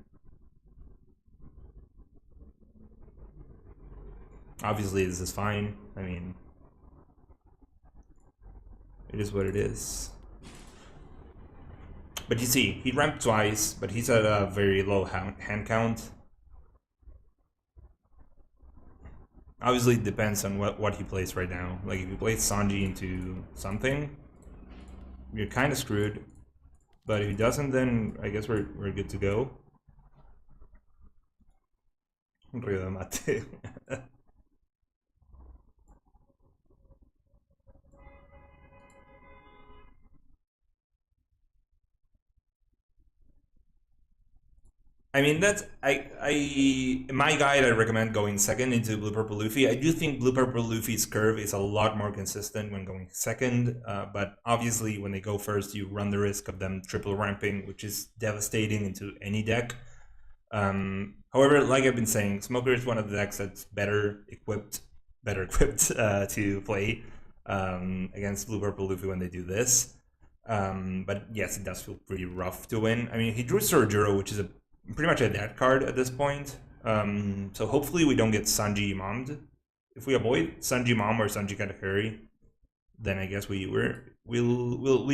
Obviously, this is fine. I mean, it is what it is. But you see, he ramped twice, but he's at a very low hand count. Obviously, it depends on what he plays right now. Like, if he plays Sanji into something, you're kind of screwed. But if he doesn't, then I guess we're good to go. I mean, that's in my guide, I recommend going second into Blue Purple Luffy. I do think Blue Purple Luffy's curve is a lot more consistent when going second, but obviously when they go first, you run the risk of them triple ramping, which is devastating into any deck. However, like I've been saying, Smoker is one of the decks that's better equipped to play against Blue Purple Luffy when they do this. But yes, it does feel pretty rough to win. I mean, he drew Sorojuro, which is pretty much a dead card at this point. So hopefully we don't get Sanji Mommed. If we avoid Sanji Mom or Sanji Katakuri, then I guess we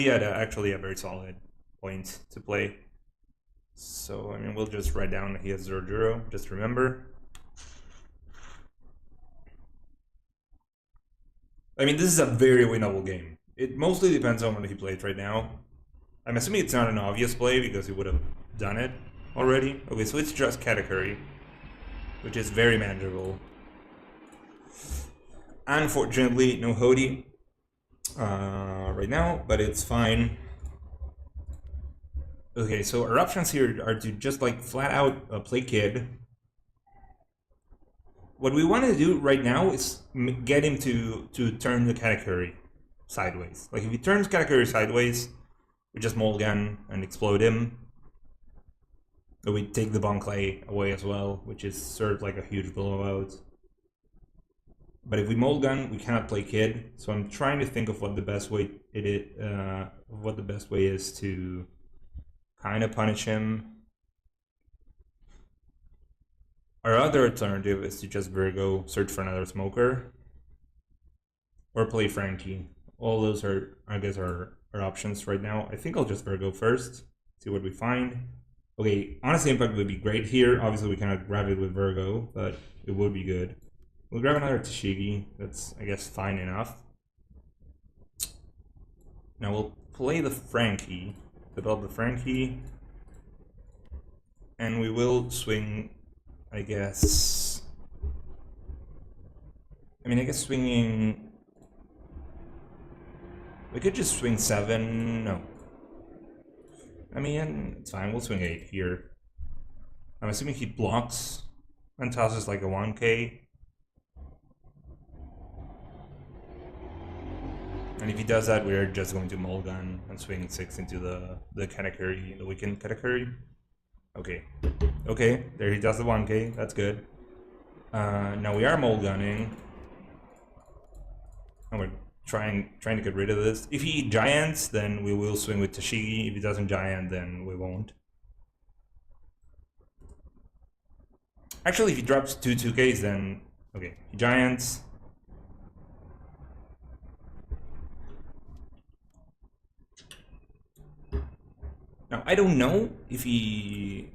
had actually a very solid point to play. So I mean, we'll just write down he has Sorojuro. Just remember. I mean, this is a very winnable game. It mostly depends on what he plays right now. I'm assuming it's not an obvious play because he would have done it already. Okay, so it's just Katakuri, which is very manageable. Unfortunately, no Hody right now, but it's fine. Okay, so our options here are to just like flat out play Kid. What we want to do right now is get him to turn the Katakuri sideways. Like if he turns Katakuri sideways, we just Mulligan and explode him. So we take the Bonclay away as well, which is sort of like a huge blowout. But if we Mulligan, we cannot play Kid. So I'm trying to think of what the best way is to kind of punish him. Our other alternative is to just Virgo, search for another Smoker, or play Frankie. All those are, I guess, our options right now. I think I'll just Virgo first, see what we find. Okay, honestly, Impact would be great here. Obviously, we cannot grab it with Virgo, but it would be good. We'll grab another Tashigi. That's, I guess, fine enough. Now we'll play the Frankie, develop the Frankie, and we will swing, I guess. I mean, I guess swinging. We could just swing 7. No. I mean, it's fine. We'll swing 8 here. I'm assuming he blocks and tosses like a 1k. And if he does that, we're just going to Mulligan and swing 6 into the Katakuri, the weakened Katakuri. Okay. Okay, there he does the 1k. That's good. Now we are Mulliganing. And we're trying to get rid of this. If he giants, then we will swing with Tashigi. If he doesn't giant, then we won't. Actually, if he drops 2/2Ks, then okay, he giants. Now I don't know if he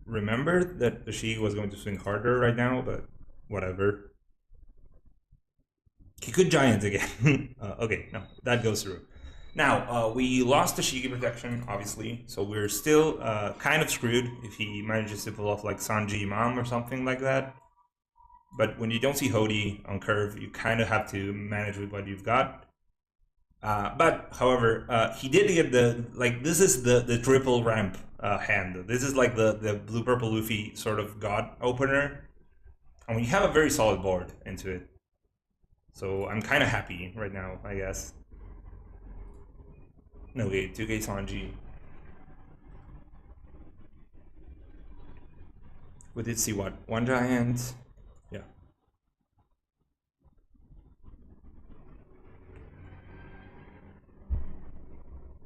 remembered that Tashigi was going to swing harder right now, but whatever. He could giant again. Okay, no, that goes through. Now, we lost the Shigi protection, obviously, so we're still kind of screwed if he manages to pull off like Sanji Imam or something like that. But when you don't see Hody on curve, you kind of have to manage with what you've got. But, however, he did get the, like, this is the triple ramp hand. This is like the blue-purple Luffy sort of god opener. And we have a very solid board into it. So I'm kind of happy right now, I guess. No, wait, 2K Sanji. We did see what? One giant? Yeah.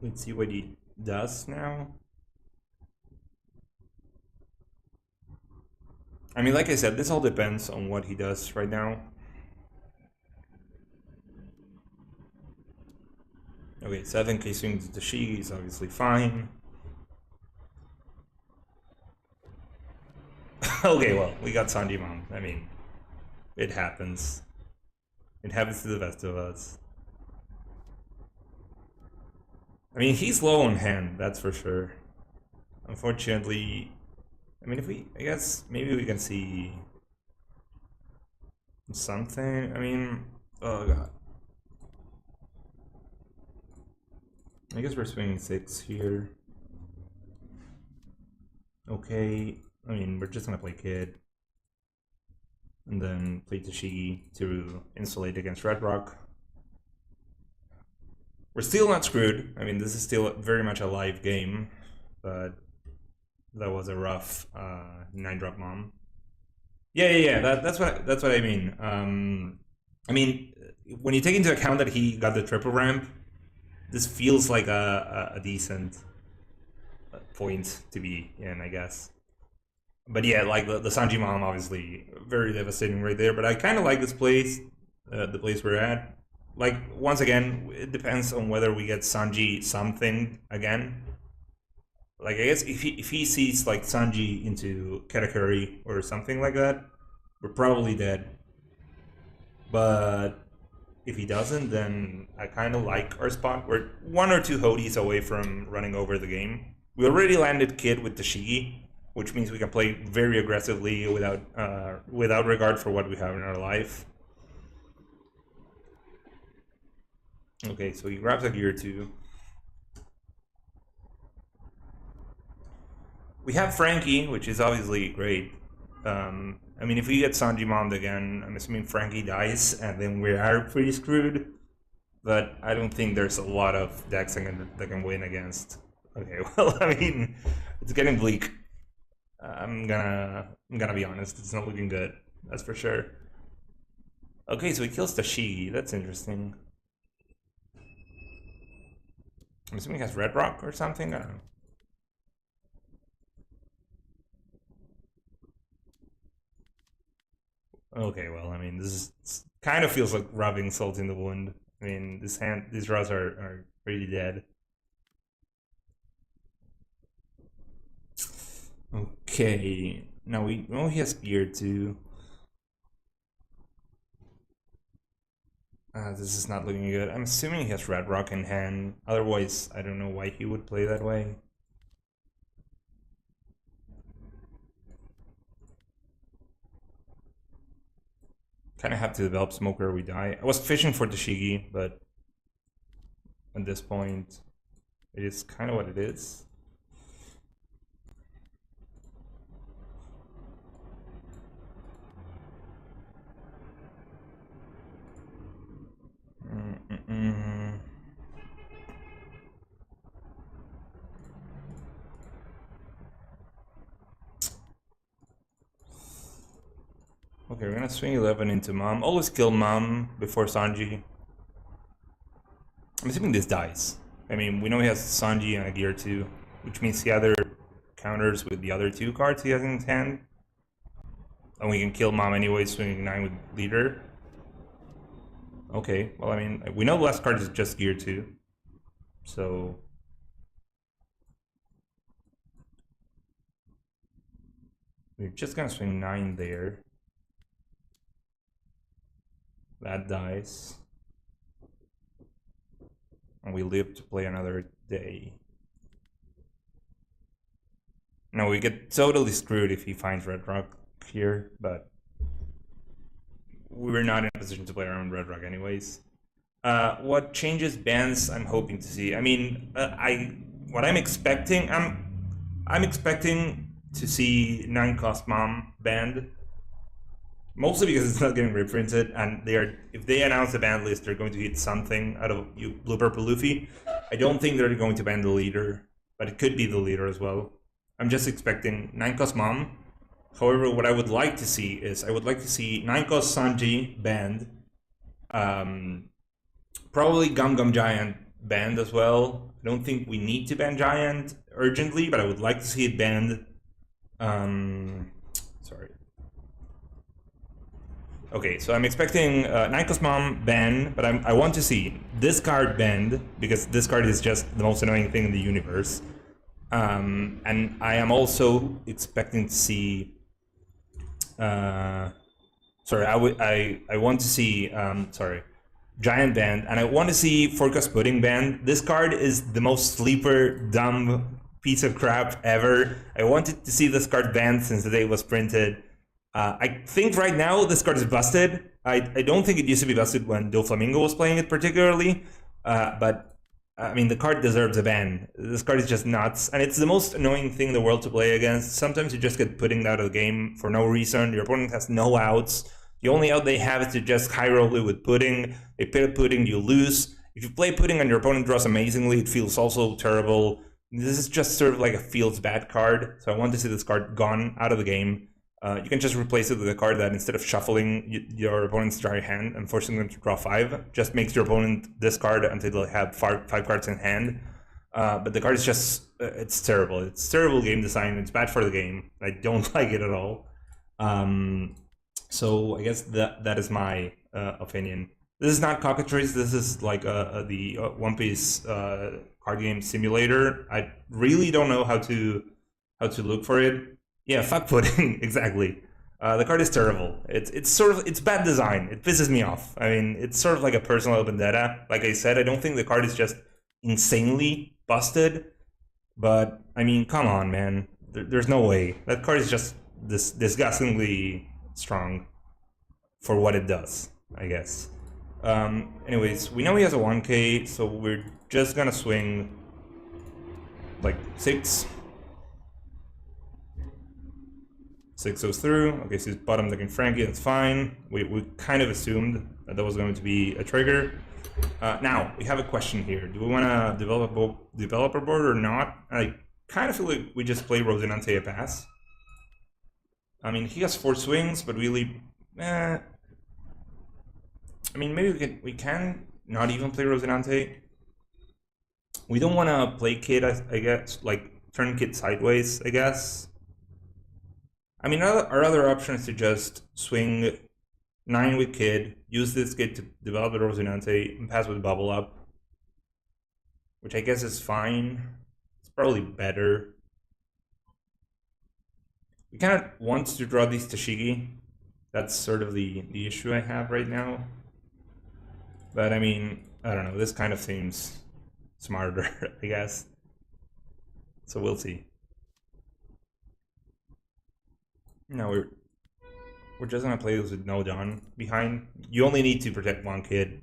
Let's see what he does now. I mean, like I said, this all depends on what he does right now. Okay, 7K swings to Shigi is obviously fine. Okay, well, we got Sanji Mom. I mean, it happens. It happens to the best of us. I mean, he's low on hand, that's for sure. Unfortunately, I mean, if we, I guess, maybe we can see something. I mean, oh god. I guess we're swinging 6 here. Okay, I mean, we're just gonna play Kid. And then play Tashigi to insulate against Red Rock. We're still not screwed. I mean, this is still very much a live game, but that was a rough 9-drop mom. Yeah. That's what I mean. I mean, when you take into account that he got the triple ramp, this feels like a decent point to be in, I guess. But yeah, like the Sanji Mom, obviously very devastating right there. But I kind of like this place, the place we're at. Like, once again, it depends on whether we get Sanji something again. Like, I guess if he sees like Sanji into Katakuri or something like that, we're probably dead. But if he doesn't, then I kind of like our spot. We're 1 or 2 Hodis away from running over the game. We already landed Kid with Tashigi, which means we can play very aggressively without regard for what we have in our life. Okay, so he grabs a gear 2. We have Frankie, which is obviously great. I mean, if we get Sanji Mommed again, I'm assuming Frankie dies, and then we are pretty screwed. But I don't think there's a lot of decks that can win against. Okay, well, I mean, it's getting bleak. I'm gonna be honest, it's not looking good. That's for sure. Okay, so he kills Tashigi. That's interesting. I'm assuming he has Red Rock or something. I don't know. Okay, well, I mean, this kind of feels like rubbing salt in the wound. I mean, these draws are really dead. Okay, now we know he has gear 2. This is not looking good. I'm assuming he has Red Rock in hand. Otherwise, I don't know why he would play that way. Kind of have to develop Smoker or we die. I was fishing for Tashigi, but at this point, it is kind of what it is. Okay, we're gonna swing 11 into Mom. Always kill Mom before Sanji. I'm assuming this dies. I mean, we know he has Sanji and a gear 2, which means he either counters with the other 2 cards he has in his hand, and we can kill Mom anyway, swinging 9 with leader. Okay, well, I mean, we know the last card is just gear 2, so we're just gonna swing 9 there. That dies. And we live to play another day. Now we get totally screwed if he finds Red Rock here, but we're not in a position to play around Red Rock anyways. What changes bans I'm hoping to see? I mean, what I'm expecting, I'm expecting to see 9-cost Mom banned. Mostly because it's not getting reprinted, and if they announce a ban list, they're going to hit something out of Blue Purple Luffy. I don't think they're going to ban the leader, but it could be the leader as well. I'm just expecting 9-cost Mom. However, what I would like to see is, I would like to see 9-cost Sanji banned. Probably Gum Gum Giant banned as well. I don't think we need to ban Giant urgently, but I would like to see it banned. Sorry. Okay, so I'm expecting 9-cost Mom ban, but I want to see this card banned, because this card is just the most annoying thing in the universe. And I am also expecting to see... sorry, I want to see... sorry, Giant banned, and I want to see Forecast Pudding banned. This card is the most sleeper, dumb piece of crap ever. I wanted to see this card banned since the day it was printed. I think right now this card is busted. I don't think it used to be busted when Doflamingo was playing it particularly, but I mean, the card deserves a ban. This card is just nuts, and it's the most annoying thing in the world to play against. Sometimes you just get putting out of the game for no reason. Your opponent has no outs. The only out they have is to just high roll it with Pudding. They play a Pudding, you lose. If you play Pudding and your opponent draws amazingly, it feels also terrible. This is just sort of like a feels bad card, so I want to see this card gone out of the game. You can just replace it with a card that, instead of shuffling your opponent's dry hand and forcing them to draw 5, just makes your opponent discard until they have 5 cards in hand. But the card is just, it's terrible. It's terrible game design. It's bad for the game. I don't like it at all. So I guess that is my opinion. This is not cockatrice. This is like the One Piece card game simulator. I really don't know how to look for it. Yeah, fuck Pudding, exactly. The card is terrible. It's bad design. It pisses me off. I mean, it's sort of like a personal vendetta. Like I said, I don't think the card is just insanely busted, but I mean, come on, man. There's no way. That card is just disgustingly strong for what it does, I guess. Anyways, we know he has a 1k, so we're just gonna swing like 6. 6 goes through. Okay, so he's bottom looking Frankie, that's fine. We kind of assumed that was going to be a trigger. Now, we have a question here. Do we want to develop a developer board or not? I kind of feel like we just play Rosinante a pass. I mean, he has 4 swings, but really... I mean, maybe we can not even play Rosinante. We don't want to play Kid, I guess, like turn Kid sideways, I guess. I mean, our other option is to just swing 9 with Kid, use this Kid to develop the Rosinante, and pass with Bubble Up, which I guess is fine. It's probably better. We kind of want to draw these Tashigi. That's sort of the issue I have right now. But I mean, I don't know, this kind of seems smarter, I guess. So we'll see. No, we're just gonna play this with no Dawn behind. You only need to protect 1 Kid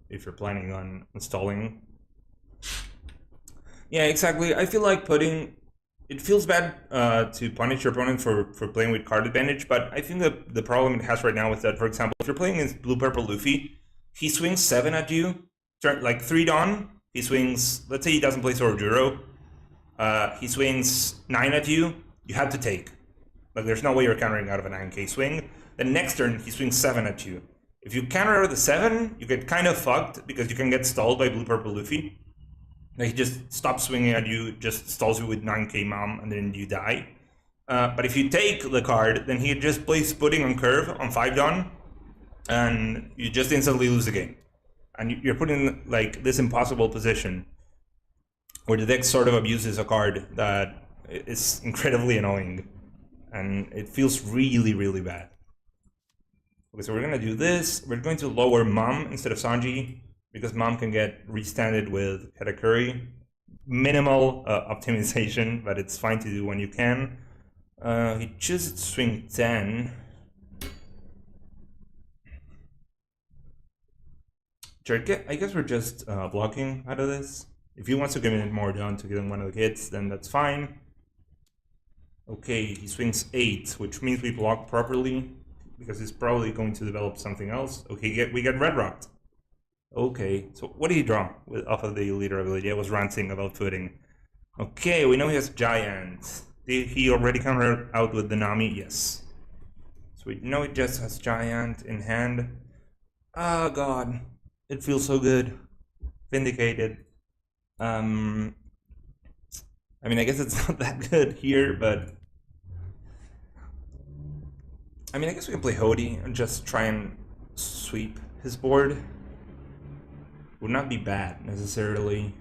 if you're planning on installing. Yeah, exactly. I feel like it feels bad to punish your opponent for playing with card advantage, but I think that the problem it has right now is that, for example, if you're playing against Blue Purple Luffy, he swings 7 at you, like 3 Dawn. He swings, let's say he doesn't play Sorojuro. He swings 9 at you. You have to take. Like, there's no way you're countering out of a 9k swing. The next turn, he swings 7 at you. If you counter out of the 7, you get kind of fucked because you can get stalled by Blue Purple Luffy. Like, he just stops swinging at you, just stalls you with 9k mom, and then you die. But if you take the card, then he just plays Pudding on curve on 5 Dawn, and you just instantly lose the game. And you're put in like this impossible position where the deck sort of abuses a card that is incredibly annoying, and it feels really, really bad. Okay, so we're gonna do this. We're going to lower Mom instead of Sanji, because Mom can get restanded with Katakuri. Minimal optimization, but it's fine to do when you can. He chooses to swing 10. I guess we're just blocking out of this. If he wants to give it more down to get him one of the hits, then that's fine. Okay, he swings 8, which means we block properly, because he's probably going to develop something else. Okay, we get Red Rocked. Okay, so what did he draw off of the leader ability? I was ranting about footing. Okay, we know he has Giant. Did he already counter out with the Nami? Yes. So we know he just has Giant in hand. Oh god, it feels so good. Vindicated. I mean, I guess it's not that good here, but I mean, I guess we can play Hody and just try and sweep his board. Would not be bad, necessarily.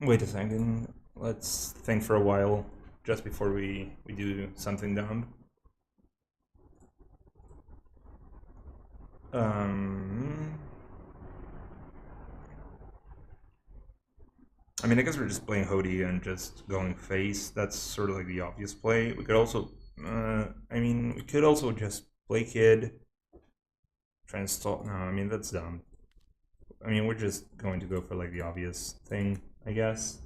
Wait a second. Let's think for a while, just before we do something dumb. I mean, I guess we're just playing Hody and just going face. That's sort of like the obvious play. We could also, I mean, we could also just play Kid. Try and stall. No, I mean, that's dumb. I mean, we're just going to go for like the obvious thing, I guess.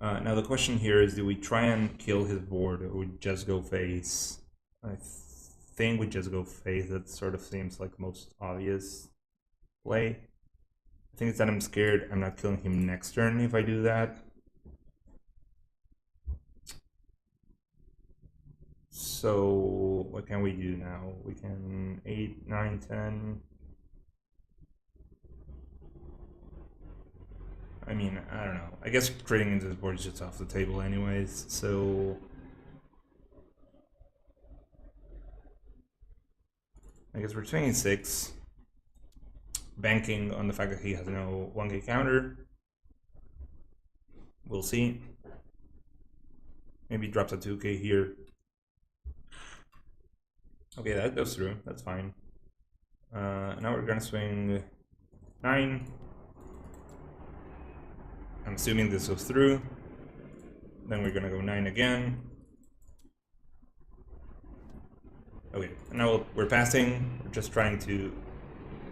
Now the question here is, do we try and kill his board, or we just go face? I think we just go face. That sort of seems like the most obvious play. I think it's that I'm scared I'm not killing him next turn if I do that. So what can we do now? We can 8, 9, 10. I mean, I don't know. I guess creating into this board is just off the table anyways, so I guess we're swinging 6. Banking on the fact that he has no 1k counter. We'll see. Maybe he drops a 2k here. Okay, that goes through. That's fine. Now we're gonna swing 9. I'm assuming this goes through. Then we're gonna go 9 again. Okay, and now we're passing. We're just trying to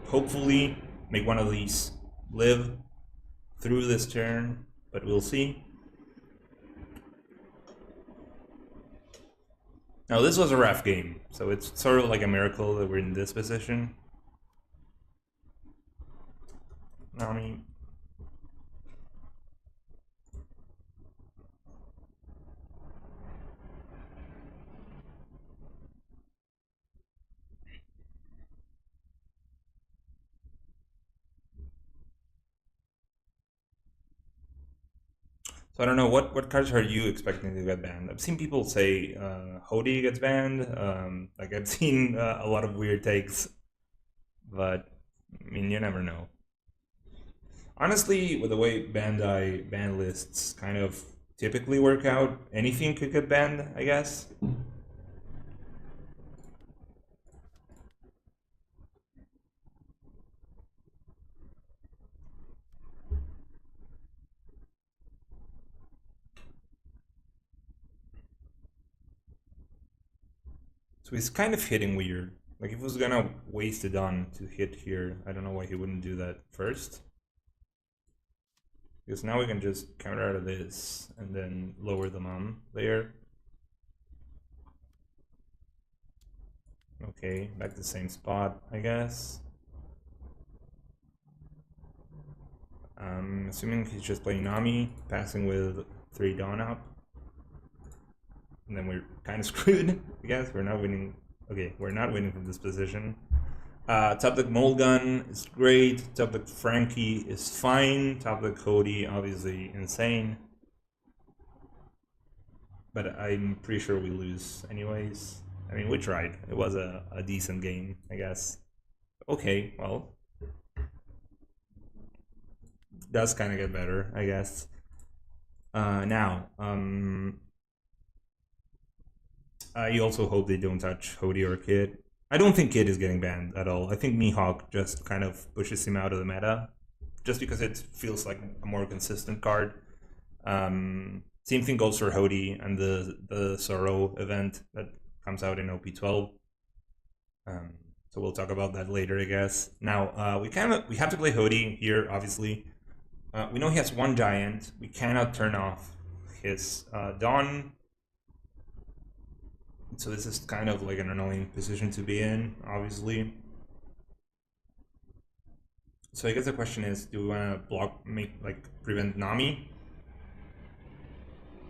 hopefully make one of these live through this turn, but we'll see. Now this was a rough game, so it's sort of like a miracle that we're in this position. Nami. So I don't know, what cards are you expecting to get banned? I've seen people say Hody gets banned. Like I've seen a lot of weird takes, but I mean, you never know. Honestly, with the way Bandai ban lists kind of typically work out, anything could get banned, I guess. So he's kind of hitting weird. Like if he was gonna waste it on to hit here, I don't know why he wouldn't do that first. Because now we can just counter out of this and then lower the mom there. Okay, back to the same spot, I guess. I'm assuming he's just playing Nami, passing with 3 Dawn up. and then we're kind of screwed. I guess we're not winning. Okay, we're not winning from this position. Top deck Mulgun is great. Top deck Frankie is fine. Top deck Cody, obviously insane. But I'm pretty sure we lose anyways. I mean, we tried. It was a decent game, I guess. Okay, well. Does kind of get better, I guess. Now, you also hope they don't touch Hody or Kid. I don't think Kid is getting banned at all. I think Mihawk just kind of pushes him out of the meta, just because it feels like a more consistent card. Same thing goes for Hody and the Sorrow event that comes out in OP12. So we'll talk about that later, I guess. Now, we have to play Hody here, obviously. We know he has one giant. We cannot turn off his Dawn. So this is kind of like an annoying position to be in, obviously. So I guess the question is, do we want to prevent Nami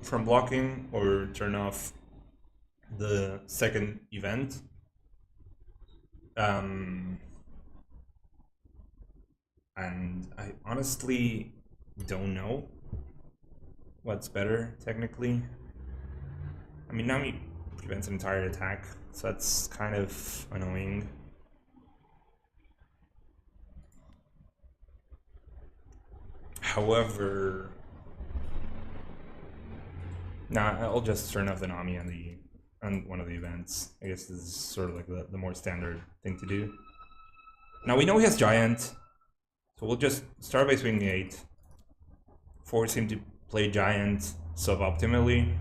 from blocking, or turn off the second event? And I honestly don't know what's better, technically. I mean, Nami prevents an entire attack, so that's kind of annoying. However, I'll just turn off the Nami on one of the events. I guess this is sort of like the more standard thing to do. Now we know he has Giant, so we'll just start by swinging 8, force him to play Giant suboptimally.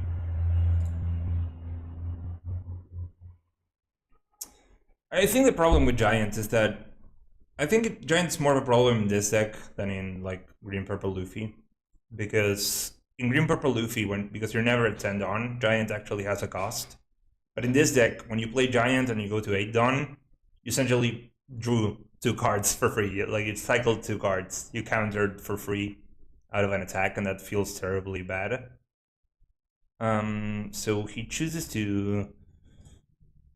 I think the problem with Giant is that I think Giant's more of a problem in this deck than in like Green Purple Luffy, because in Green Purple Luffy, because you're never at 10 Dawn, Giant actually has a cost. But in this deck, when you play Giant and you go to 8 Dawn, you essentially drew 2 cards for free. Like, you cycled 2 cards. You countered for free out of an attack, and that feels terribly bad. So he chooses to...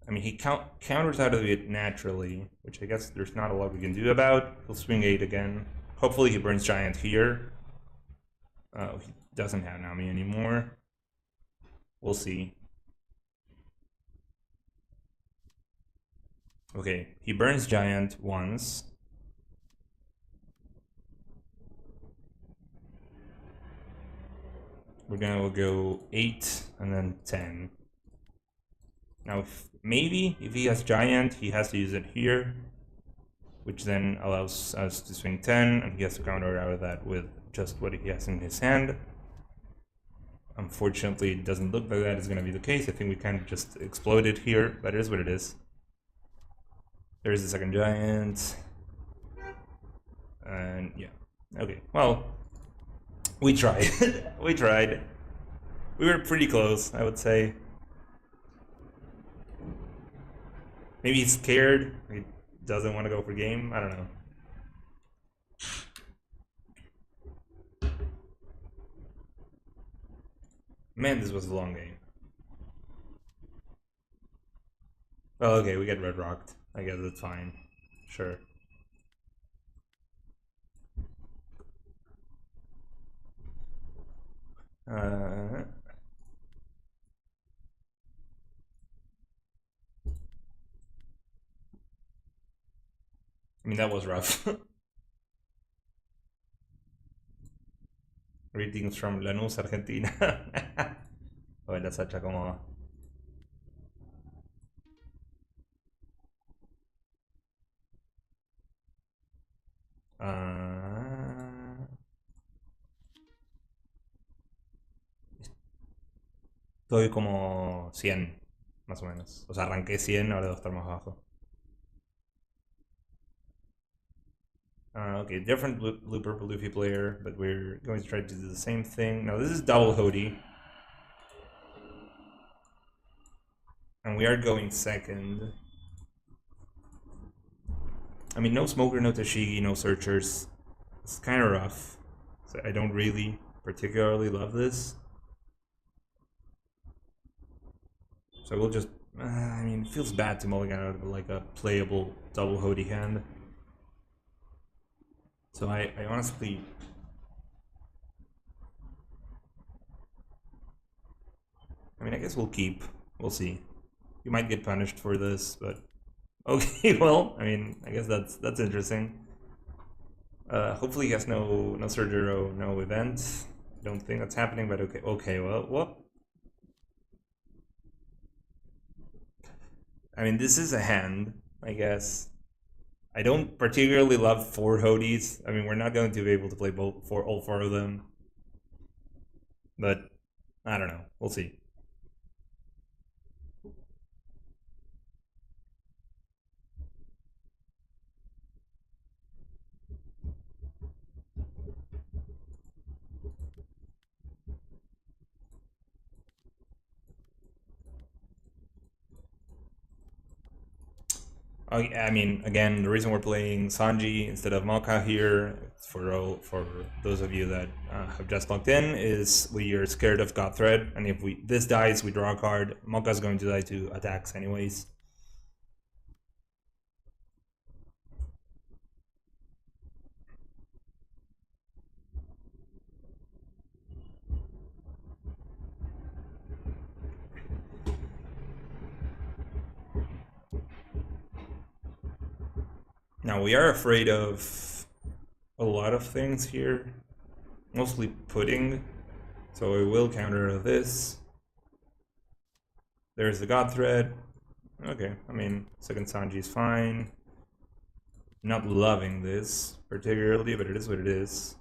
I mean, he counters out of it naturally, which I guess there's not a lot we can do about. He'll swing 8 again. Hopefully he burns Giant here. He doesn't have Nami anymore. We'll see. Okay, he burns Giant once. We're gonna go 8 and then 10. Now, if he has Giant, he has to use it here, which then allows us to swing 10, and he has to counter out of that with just what he has in his hand. Unfortunately, it doesn't look like that is going to be the case. I think we kind of just exploded here, but it is what it is. There's the second Giant. And yeah, okay, well, we tried. We tried. We were pretty close, I would say. Maybe he's scared. He doesn't want to go for game. I don't know. Man, this was a long game. Well, okay, we get red rocked. I guess that's fine. Sure. I mean, that was rough. Greetings from Lanús, Argentina. Hola, Sacha, ¿cómo va? Estoy como 100, más o menos. O sea, arranqué 100, ahora debo estar más bajo. Okay, different Blue Purple Luffy player, but we're going to try to do the same thing. Now, this is double Hody. And we are going second. I mean, no Smoker, no Tashigi, no Searchers. It's kind of rough. So I don't really particularly love this. So we'll just, I mean, it feels bad to mulligan out of like a playable double Hody hand. So I honestly, I mean, I guess we'll keep. We'll see. You might get punished for this, but okay. Well, I mean, I guess that's interesting. Hopefully, he has no Surgero, no event. Don't think that's happening, but okay. Okay. Well, what? I mean, this is a hand, I guess. I don't particularly love 4 Hodys. I mean, we're not going to be able to play all 4 of them. But, I don't know. We'll see. I mean, again, the reason we're playing Sanji instead of Malka here, for those of you that have just logged in, is we are scared of God Thread, and if this dies, we draw a card. Malka's going to die to attacks anyways. Now, we are afraid of a lot of things here, mostly pudding, so we will counter this. There's the God Thread. Okay, I mean, second Sanji is fine. Not loving this particularly, but it is what it is.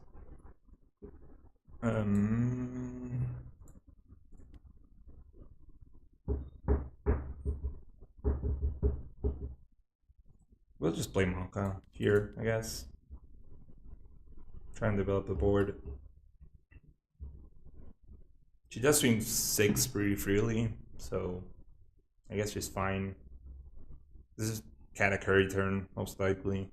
We'll just play Malka here, I guess. Try and develop the board. She does swing 6 pretty freely, so I guess she's fine. This is Katakuri turn, most likely.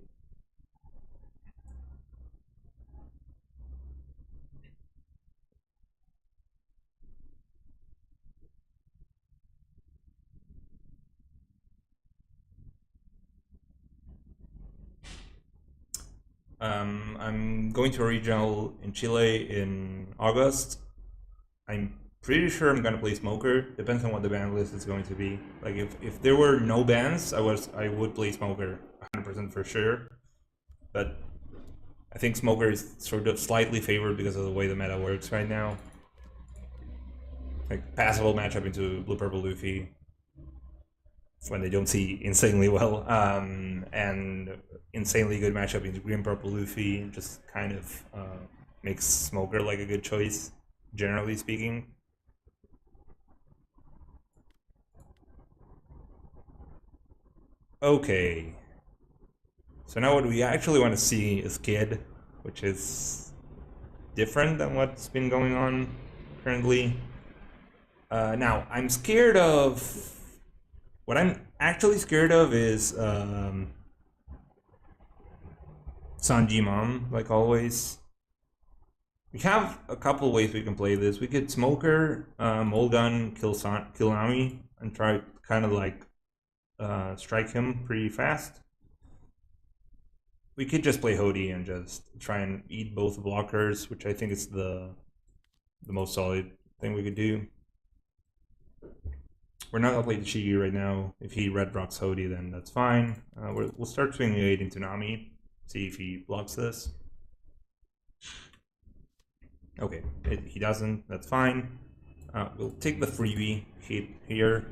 I'm going to a regional in Chile in August. I'm pretty sure I'm gonna play Smoker. Depends on what the ban list is going to be. Like if there were no bans, I would play Smoker 100% for sure. But I think Smoker is sort of slightly favored because of the way the meta works right now. Like passable matchup into Blue Purple Luffy when they don't see insanely well, and insanely good matchup into Green Purple Luffy. Just kind of makes Smoker like a good choice, generally speaking. Okay. So now what we actually want to see is Kid, which is different than what's been going on currently. Now, I'm scared of... What I'm actually scared of is Sanji Mom, like always. We have a couple ways we can play this. We could Smoker, Molgun, kill Nami, and try kind of like strike him pretty fast. We could just play Hody and just try and eat both blockers, which I think is the most solid thing we could do. We're not gonna play the Shigi right now. If he red rocks Hody, then that's fine. We'll start swinging 8 into Nami, see if he blocks this. Okay, he doesn't, that's fine. We'll take the freebie hit here.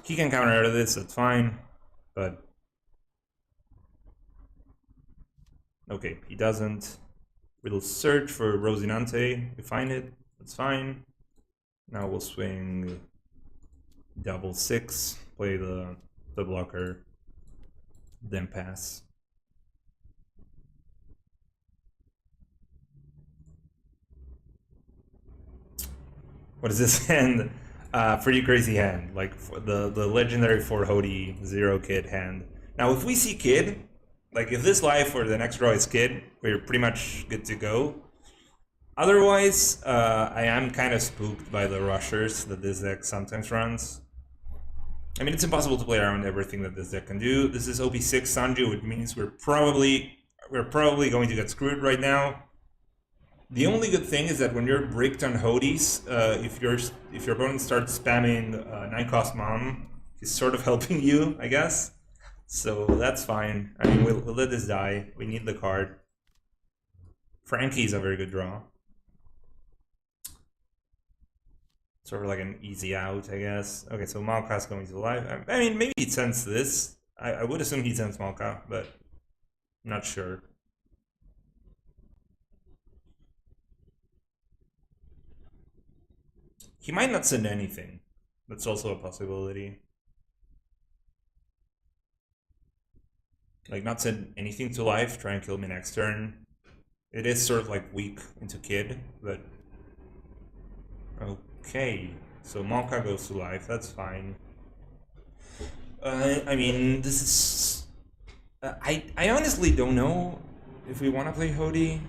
He can counter out of this, that's fine, but... Okay, he doesn't. We'll search for Rosinante. We find it, that's fine. Now we'll swing double 6, play the blocker, then pass. What is this hand? Pretty crazy hand, like the legendary 4 Hody 0 Kid hand. Now if we see Kid, like if this life or the next draw is Kid, we're pretty much good to go. Otherwise, I am kind of spooked by the rushers that this deck sometimes runs. I mean, it's impossible to play around everything that this deck can do. This is OP6 Sanju, which means we're probably going to get screwed right now. The only good thing is that when you're bricked on Hodies, if your opponent starts spamming 9-cost Mom, he's sort of helping you, I guess. So that's fine. I mean, we'll let this die. We need the card. Frankie's a very good draw. Sort of like an easy out, I guess. Okay, so Malka's going to life. I mean, maybe he sends this. I would assume he sends Malka, but I'm not sure. He might not send anything. That's also a possibility. Like, not send anything to life, try and kill me next turn. It is sort of like weak into Kid, but... Okay, so Malka goes to life, that's fine. I mean, this is... I honestly don't know if we want to play Hodi.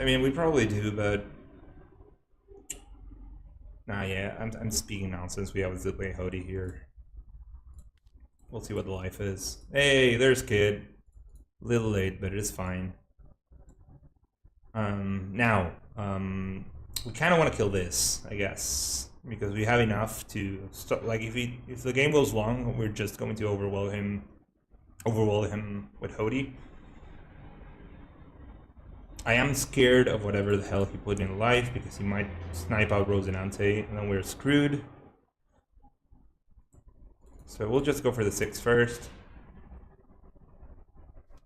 I mean, we probably do, but... Nah, yeah, I'm speaking nonsense. We obviously play Hodi here. We'll see what the life is. Hey, there's Kid. A little late, but it is fine. Now, we kind of want to kill this, I guess, because we have enough to stop. Like, if the game goes long, we're just going to overwhelm him with Hodi. I am scared of whatever the hell he put in life, because he might snipe out Rosinante, and then we're screwed. So we'll just go for the 6 first.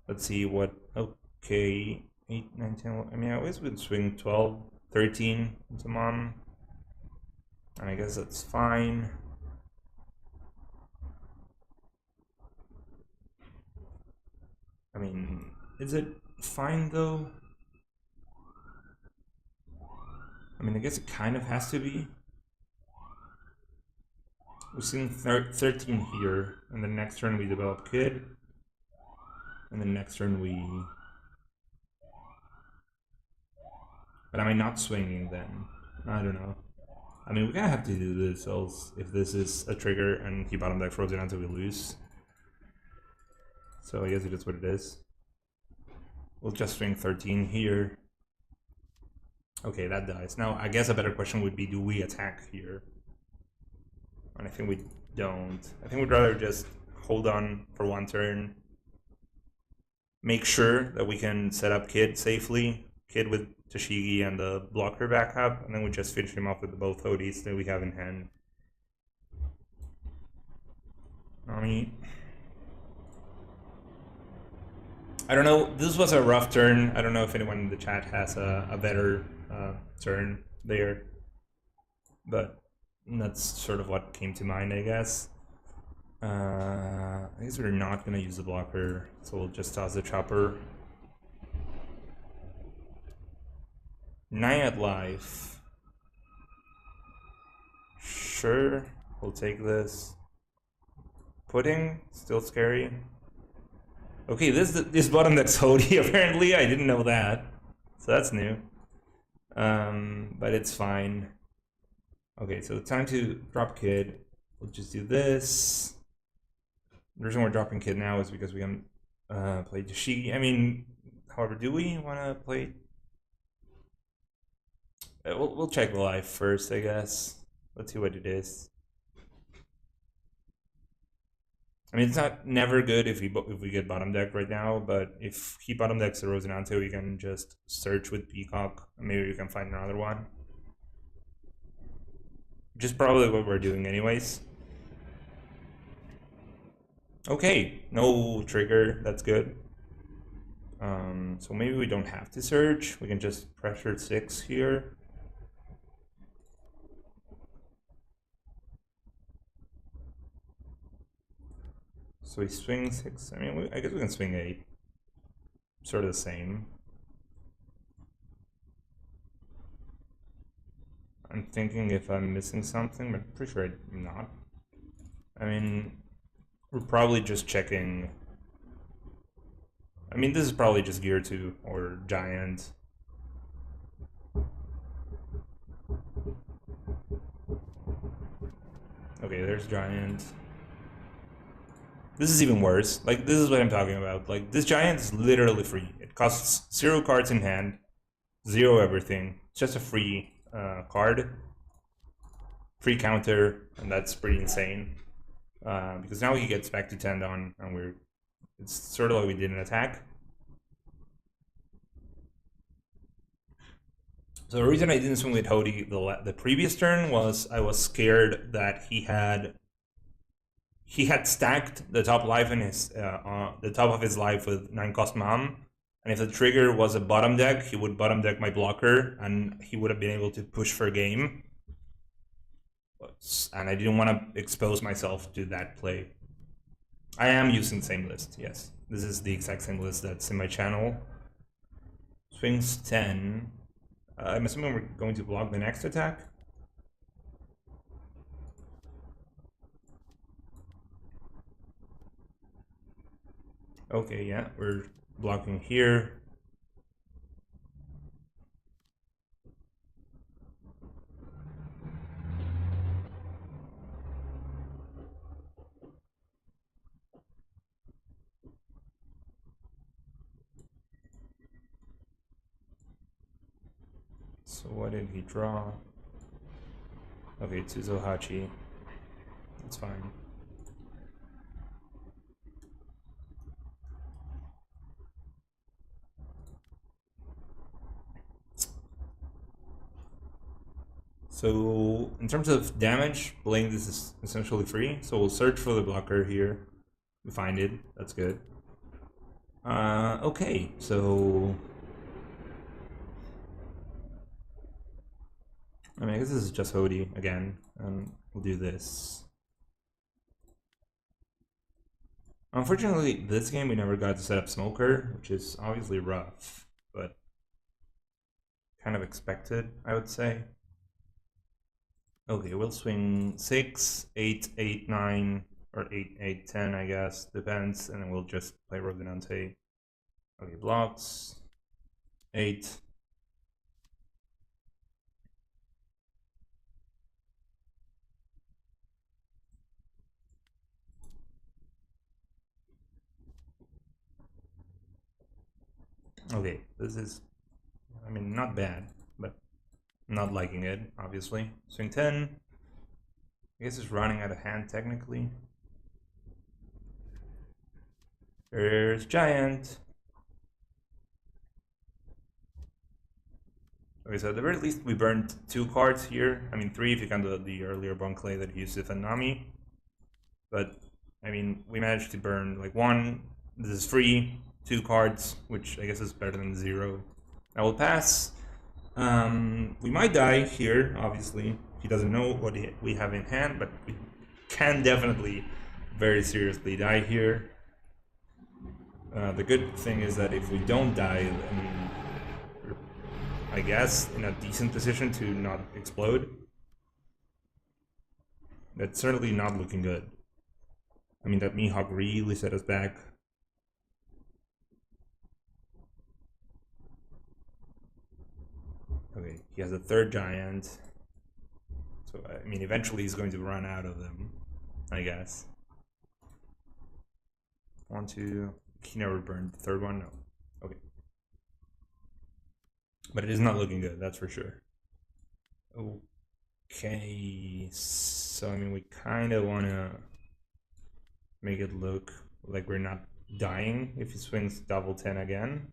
Let's see what... Okay, 8, 9, 10... I mean, I always would swing 12, 13 into Mom. And I guess that's fine. I mean, is it fine, though? I mean, I guess it kind of has to be. We're seeing 13 here, and the next turn we develop Kid. And the next turn we... But am I not swinging then? I don't know. I mean, we kind of have to do this, else if this is a trigger and he bottom deck frozen until we lose. So I guess it is what it is. We'll just swing 13 here. Okay, that dies. Now, I guess a better question would be, do we attack here? And I think we don't. I think we'd rather just hold on for one turn. Make sure that we can set up Kid safely. Kid with Tashigi and the blocker backup, and then we just finish him off with both Hodies that we have in hand. I mean, I don't know. This was a rough turn. I don't know if anyone in the chat has a better turn there, but that's sort of what came to mind, I guess. I guess we're not gonna use the blocker, so we'll just toss the chopper. 9 at life. Sure, we'll take this. Pudding, still scary. Okay, this bottom deck's Hodi, apparently. I didn't know that. So that's new. But it's fine. Okay, so time to drop Kid. We'll just do this. The reason we're dropping Kid now is because we can play Tashigi. I mean, however, do we want to play... We'll check the life first, I guess. Let's see what it is. I mean, it's not never good if we get bottom deck right now, but if he bottom decks the Rosinante, we can just search with Peacock, and maybe we can find another one. Which is probably what we're doing anyways. Okay, no trigger, that's good. So maybe we don't have to search, we can just pressure 6 here. So we swing 6, I mean, I guess we can swing 8. Sort of the same. I'm thinking if I'm missing something, but I'm pretty sure I'm not. I mean, we're probably just checking. I mean, this is probably just Gear 2 or Giant. Okay, there's giant. This is even worse. Like, this is what I'm talking about. Like, this giant is literally free. It costs 0 cards in hand, 0 everything. It's just a free card. Free counter, and that's pretty insane. Because now he gets back to 10 on, and it's sort of like we did an attack. So the reason I didn't swing with Hody the previous turn was I was scared that he had stacked the top life in his the top of his life with 9-cost Mom, and if the trigger was a bottom deck, he would bottom deck my blocker, and he would have been able to push for a game. And I didn't want to expose myself to that play. I am using the same list, yes. This is the exact same list that's in my channel. Swings 10. I'm assuming we're going to block the next attack. Okay, yeah, we're blocking here. So what did he draw? Okay, Tsuzohachi. That's fine. So in terms of damage, playing this is essentially free. So we'll search for the blocker here. We find it. That's good. Okay, so I mean, I guess this is just Hody again, and we'll do this. Unfortunately, this game we never got to set up Smoker, which is obviously rough, but kind of expected, I would say. Okay, we'll swing 6, 8, 8, 9, or 8, 8, 10, I guess, depends, and then we'll just play Roginante. Okay, blocks. 8. Okay, this is, I mean, not bad, but not liking it, obviously. Swing 10. I guess it's running out of hand, technically. There's Giant. Okay, so at the very least we burned 2 cards here. I mean 3 if you count the earlier Bon Clay that he used with Nami. But, I mean, we managed to burn like 1. This is free. 2 cards, which I guess is better than 0. I will pass. We might die here, obviously. He doesn't know what we have in hand, but we can definitely very seriously die here. The good thing is that if we don't die, I mean, we're, I guess, in a decent position to not explode. That's certainly not looking good. I mean, that Mihawk really set us back. Okay, he has a 3rd giant. So, I mean, eventually he's going to run out of them, I guess. 1, 2. He never burned the 3rd one? No. Okay. But it is not looking good, that's for sure. Okay, so I mean, we kind of want to make it look like we're not dying if he swings double 10 again.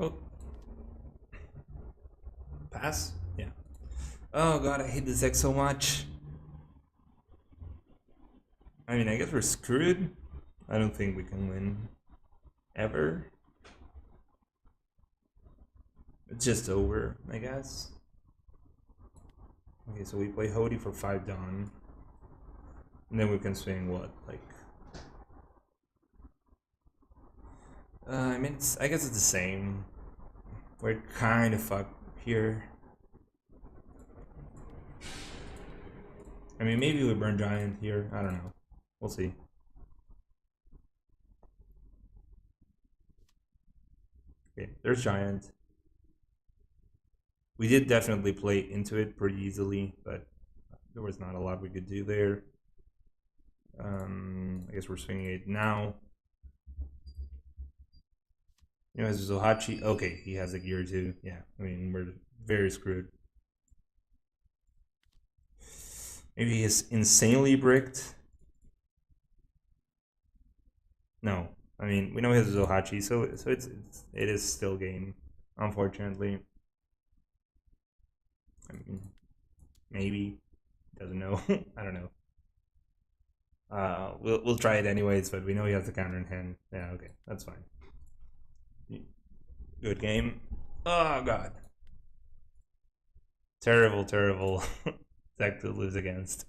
Oh. Pass? Yeah. Oh god, I hate this deck so much. I mean, I guess we're screwed. I don't think we can win. Ever. It's just over, I guess. Okay, so we play Hody for 5 Dawn. And then we can swing what? Like... I mean, I guess it's the same. We're kind of fucked here. I mean, maybe we burn Giant here. I don't know. We'll see. Okay, there's Giant. We did definitely play into it pretty easily, but there was not a lot we could do there. I guess we're swinging it now. You know, as Zohachi. Okay, he has a gear too. Yeah, I mean, we're very screwed. Maybe he's insanely bricked. No, I mean, we know he has Zohachi, so it is still game, unfortunately. I mean, maybe doesn't know. I don't know. We'll try it anyways, but we know he has the counter in hand. Yeah, okay, that's fine. Good game. Oh god, terrible, terrible deck to lose against.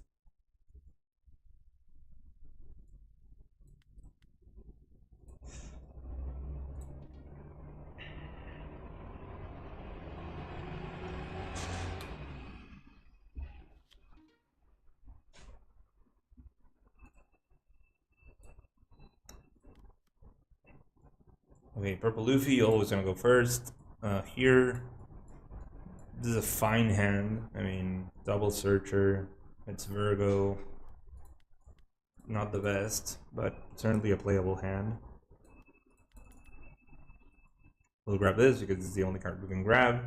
Okay, Purple Luffy, always gonna go first. Here, this is a fine hand. I mean, double searcher. It's Virgo. Not the best, but certainly a playable hand. We'll grab this because it's the only card we can grab.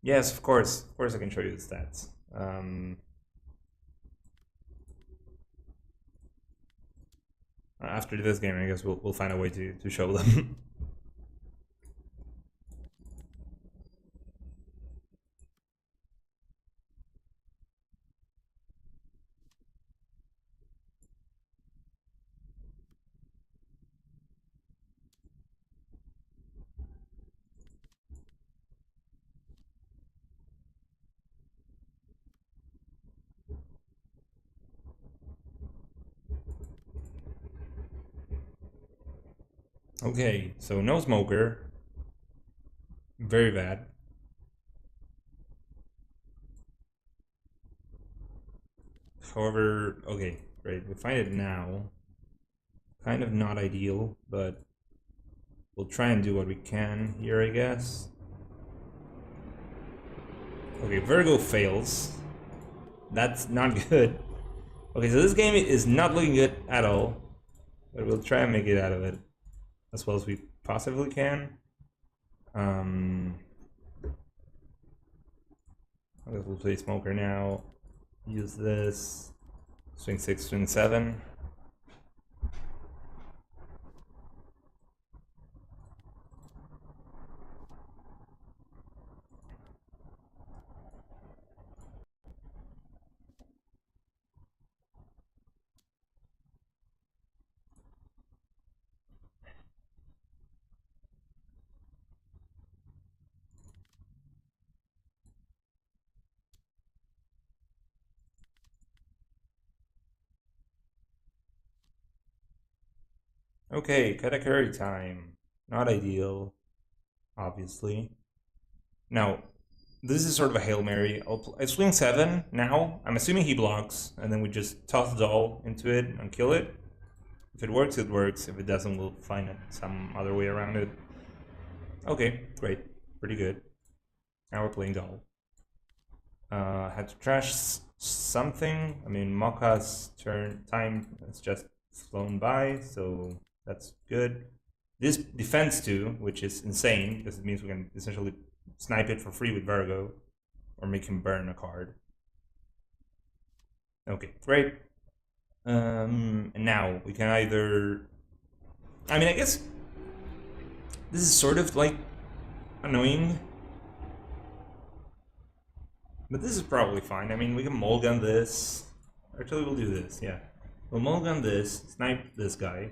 Yes, of course I can show you the stats. After this game, I guess we'll find a way to show them. Okay, so no smoker. Very bad. However, okay, great. We find it now. Kind of not ideal, but we'll try and do what we can here, I guess. Okay, Virgo fails. That's not good. Okay, so this game is not looking good at all. But we'll try and make it out of it as well as we possibly can. I guess we'll play Smoker now. Use this. Swing 6, swing 7. Okay, Katakuri time. Not ideal, obviously. Now, this is sort of a Hail Mary. I swing 7 now. I'm assuming he blocks, and then we just toss Doll into it and kill it. If it works, it works. If it doesn't, we'll find some other way around it. Okay, great. Pretty good. Now we're playing Doll. Had to trash something. I mean, Mokka's turn time has just flown by, so that's good. This defense 2, which is insane, because it means we can essentially snipe it for free with Virgo, or make him burn a card. Okay, great. And now we can either... I mean, I guess this is sort of like annoying, but this is probably fine. I mean, we can mulligan this. Actually, we'll do this, yeah. We'll mulligan this, snipe this guy.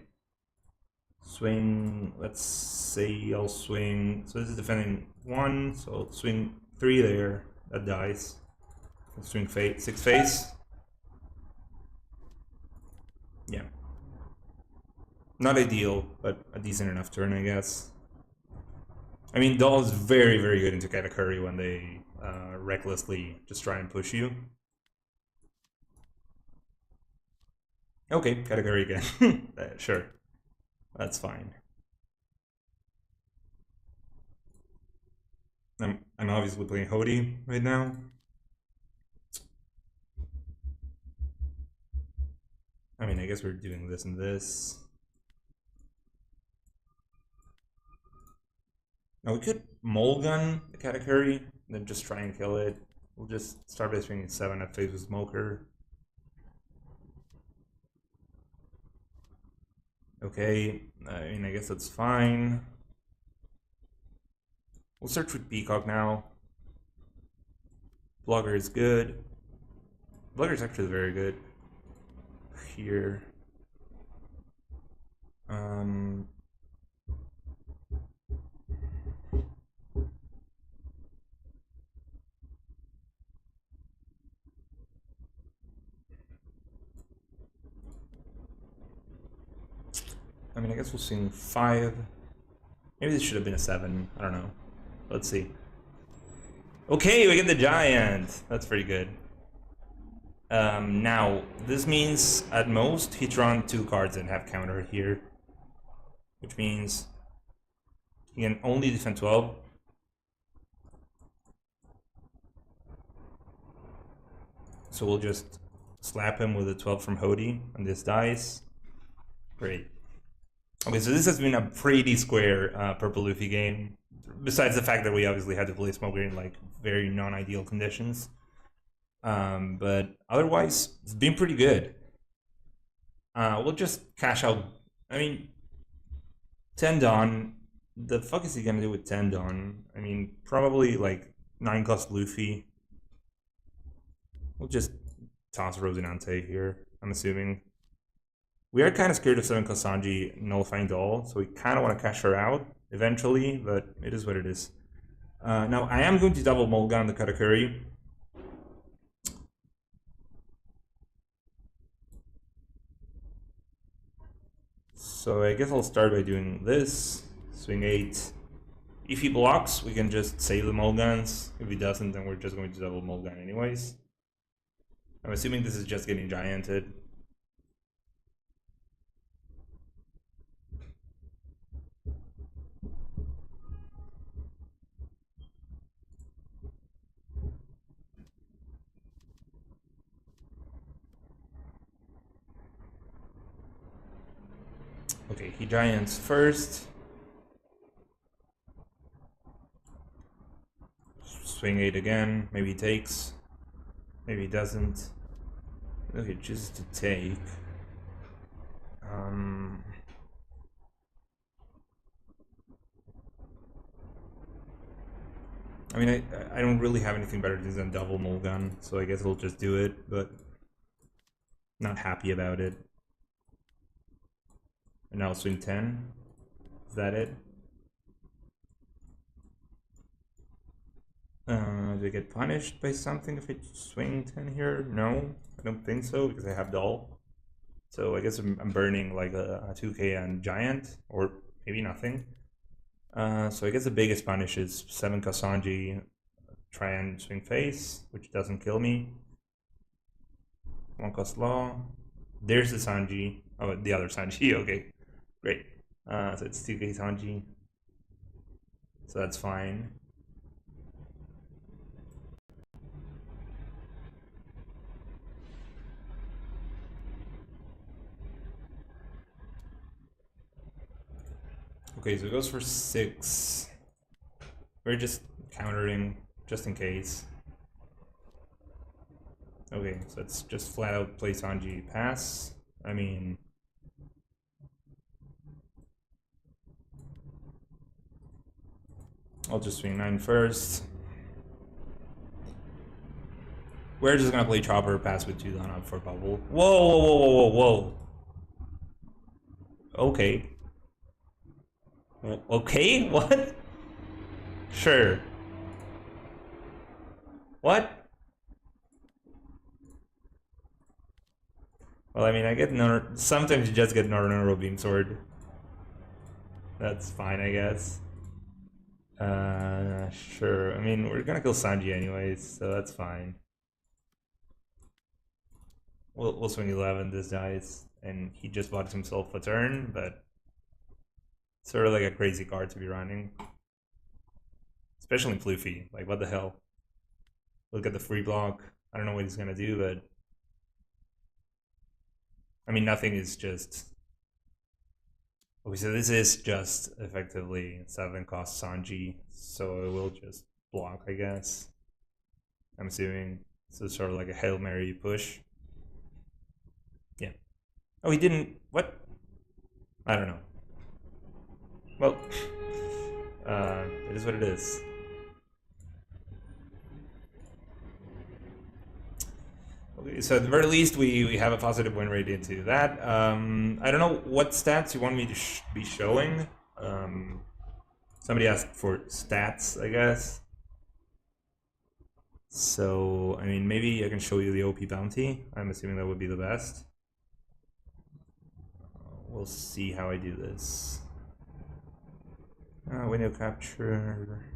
Swing, let's say I'll swing, so this is defending 1, so I'll swing 3 there, that dies. I'll swing 6 face. Yeah. Not ideal, but a decent enough turn, I guess. I mean, Doll is very, very good into Katakuri when they recklessly just try and push you. Okay, Katakuri again. Sure. That's fine. I'm obviously playing Hody right now. I mean, I guess we're doing this and this. Now we could Mulligan the Katakuri, and then just try and kill it. We'll just start by swinging 7 at face with Smoker. Okay, I mean, I guess that's fine. We'll search with Peacock now. Blogger is good. Blogger is actually very good. Here. I mean, I guess we'll swing 5. Maybe this should have been a 7. I don't know. Let's see. Okay, we get the Giant. That's pretty good. Now, this means at most he drawn 2 cards and have counter here. Which means he can only defend 12. So we'll just slap him with a 12 from Hody on this dice. Great. Okay, so this has been a pretty square Purple Luffy game. Besides the fact that we obviously had to play Smoker in like very non-ideal conditions. But otherwise, it's been pretty good. We'll just cash out. I mean, Tendon. The fuck is he gonna do with Tendon? I mean, probably like 9 cost Luffy. We'll just toss Rosinante here, I'm assuming. We are kind of scared of 7 cost Sanji nullifying Doll, so we kind of want to cash her out eventually, but it is what it is. Now, I am going to double Mulligan the Katakuri. So I guess I'll start by doing this. Swing 8. If he blocks, we can just save the Mulligans. If he doesn't, then we're just going to double Mulligan anyways. I'm assuming this is just getting gianted. Okay, he giants first. Swing 8 again. Maybe he takes. Maybe he doesn't. Okay, just to take. I mean, I don't really have anything better than double Mulligan, so I guess I'll just do it, but not happy about it. And now I'll swing 10. Is that it? Do I get punished by something if I swing 10 here? No, I don't think so, because I have Doll. So I guess I'm burning like a 2k on Giant, or maybe nothing. So I guess the biggest punish is 7 Kasanji, try and swing face, which doesn't kill me. 1 cost Law. There's the Sanji. Oh, the other Sanji, okay. Great. So it's 2k Sanji. So that's fine. Okay, so it goes for 6. We're just countering, just in case. Okay, so it's just flat out play Sanji pass. I mean... I'll just swing 9 first. We're just gonna play Chopper, pass with 2 down up for bubble. Whoa, whoa, whoa, whoa, whoa, whoa. Okay. Okay, what? Sure. What? Well, I mean, I get sometimes you just get Neural Beam Sword. That's fine, I guess. Sure. I mean, we're gonna kill Sanji anyways, so that's fine. We'll swing 11 this dice, and he just bought himself a turn, but it's sort of like a crazy card to be running. Especially in Floofy. Like, what the hell? Look at the free block. I don't know what he's gonna do, but I mean, nothing is just... Okay, so this is just effectively 7 cost Sanji, so it will just block, I guess. I'm assuming. So it's sort of like a Hail Mary push. Yeah. Oh, he didn't... What? I don't know. Well, it is what it is. Okay, so at the very least, we have a positive win rate into that. I don't know what stats you want me to be showing. Somebody asked for stats, I guess. So, I mean, maybe I can show you the OP bounty. I'm assuming that would be the best. We'll see how I do this. Window capture.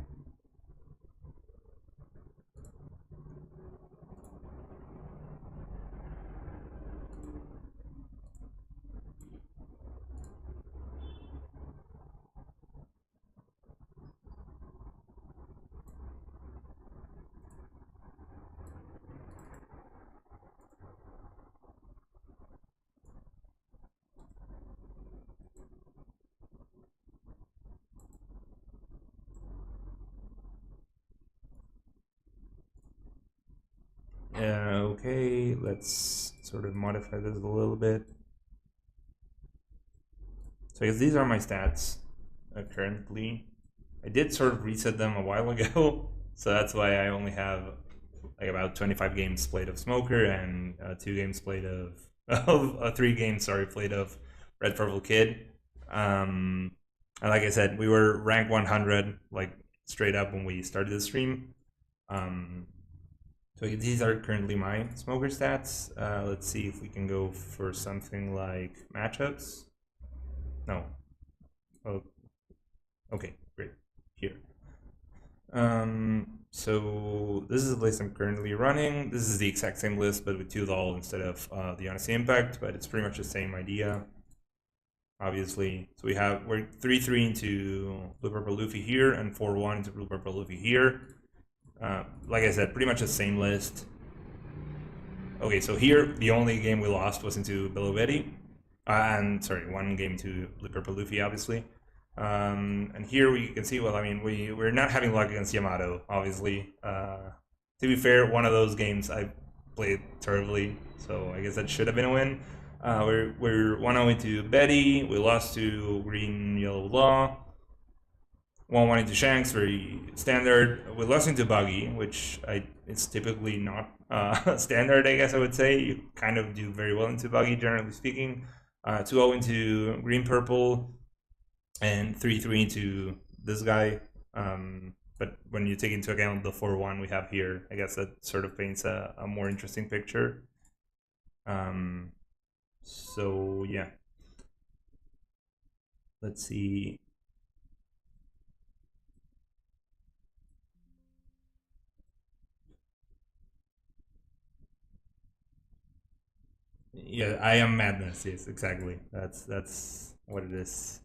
Okay, let's sort of modify this a little bit. So I guess these are my stats currently. I did sort of reset them a while ago, so that's why I only have like about 25 games played of Smoker and 2 games played of 3 games, sorry, played of Red Purple Kid. And like I said, we were rank 100 like straight up when we started the stream. So these are currently my Smoker stats. Let's see if we can go for something like matchups. No. Oh. Okay, great. Here. So this is the list I'm currently running. This is the exact same list, but with 2 LOL instead of the Honesty Impact, but it's pretty much the same idea. Obviously, so we're 3-3 into Blue Purple Luffy here, and 4-1 into Blue Purple Luffy here. Like I said, pretty much the same list. Okay, so here the only game we lost was into Belovetti, and sorry, 1 game to Blue Purple Luffy, obviously. And here we can see, well, I mean, we're not having luck against Yamato, obviously. To be fair, one of those games I played terribly, so I guess that should have been a win. We're 1-0 into Betty, we lost to Green Yellow Law. 1-1 into Shanks, very standard. We lost into Buggy, which it's typically not standard, I guess I would say. You kind of do very well into Buggy, generally speaking. 2-0 into Green Purple, and 3-3 into this guy. But when you take into account the 4-1 we have here, I guess that sort of paints a more interesting picture. So yeah. Let's see. Yeah, I am madness. Yes, exactly. That's what it is.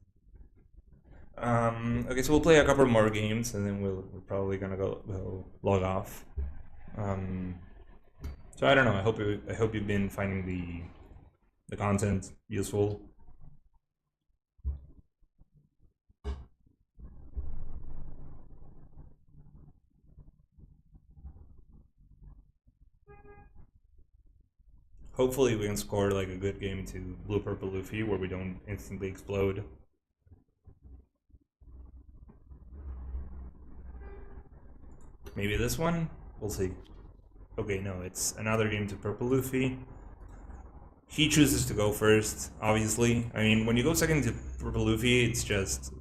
Okay, so we'll play a couple more games, and then we're probably gonna we'll log off. So I don't know. I hope you've been finding the content useful. Hopefully we can score like a good game to Blue Purple Luffy where we don't instantly explode. Maybe this one? We'll see. Okay, no, it's another game to Purple Luffy. He chooses to go first, obviously. I mean, when you go second to Purple Luffy, it's just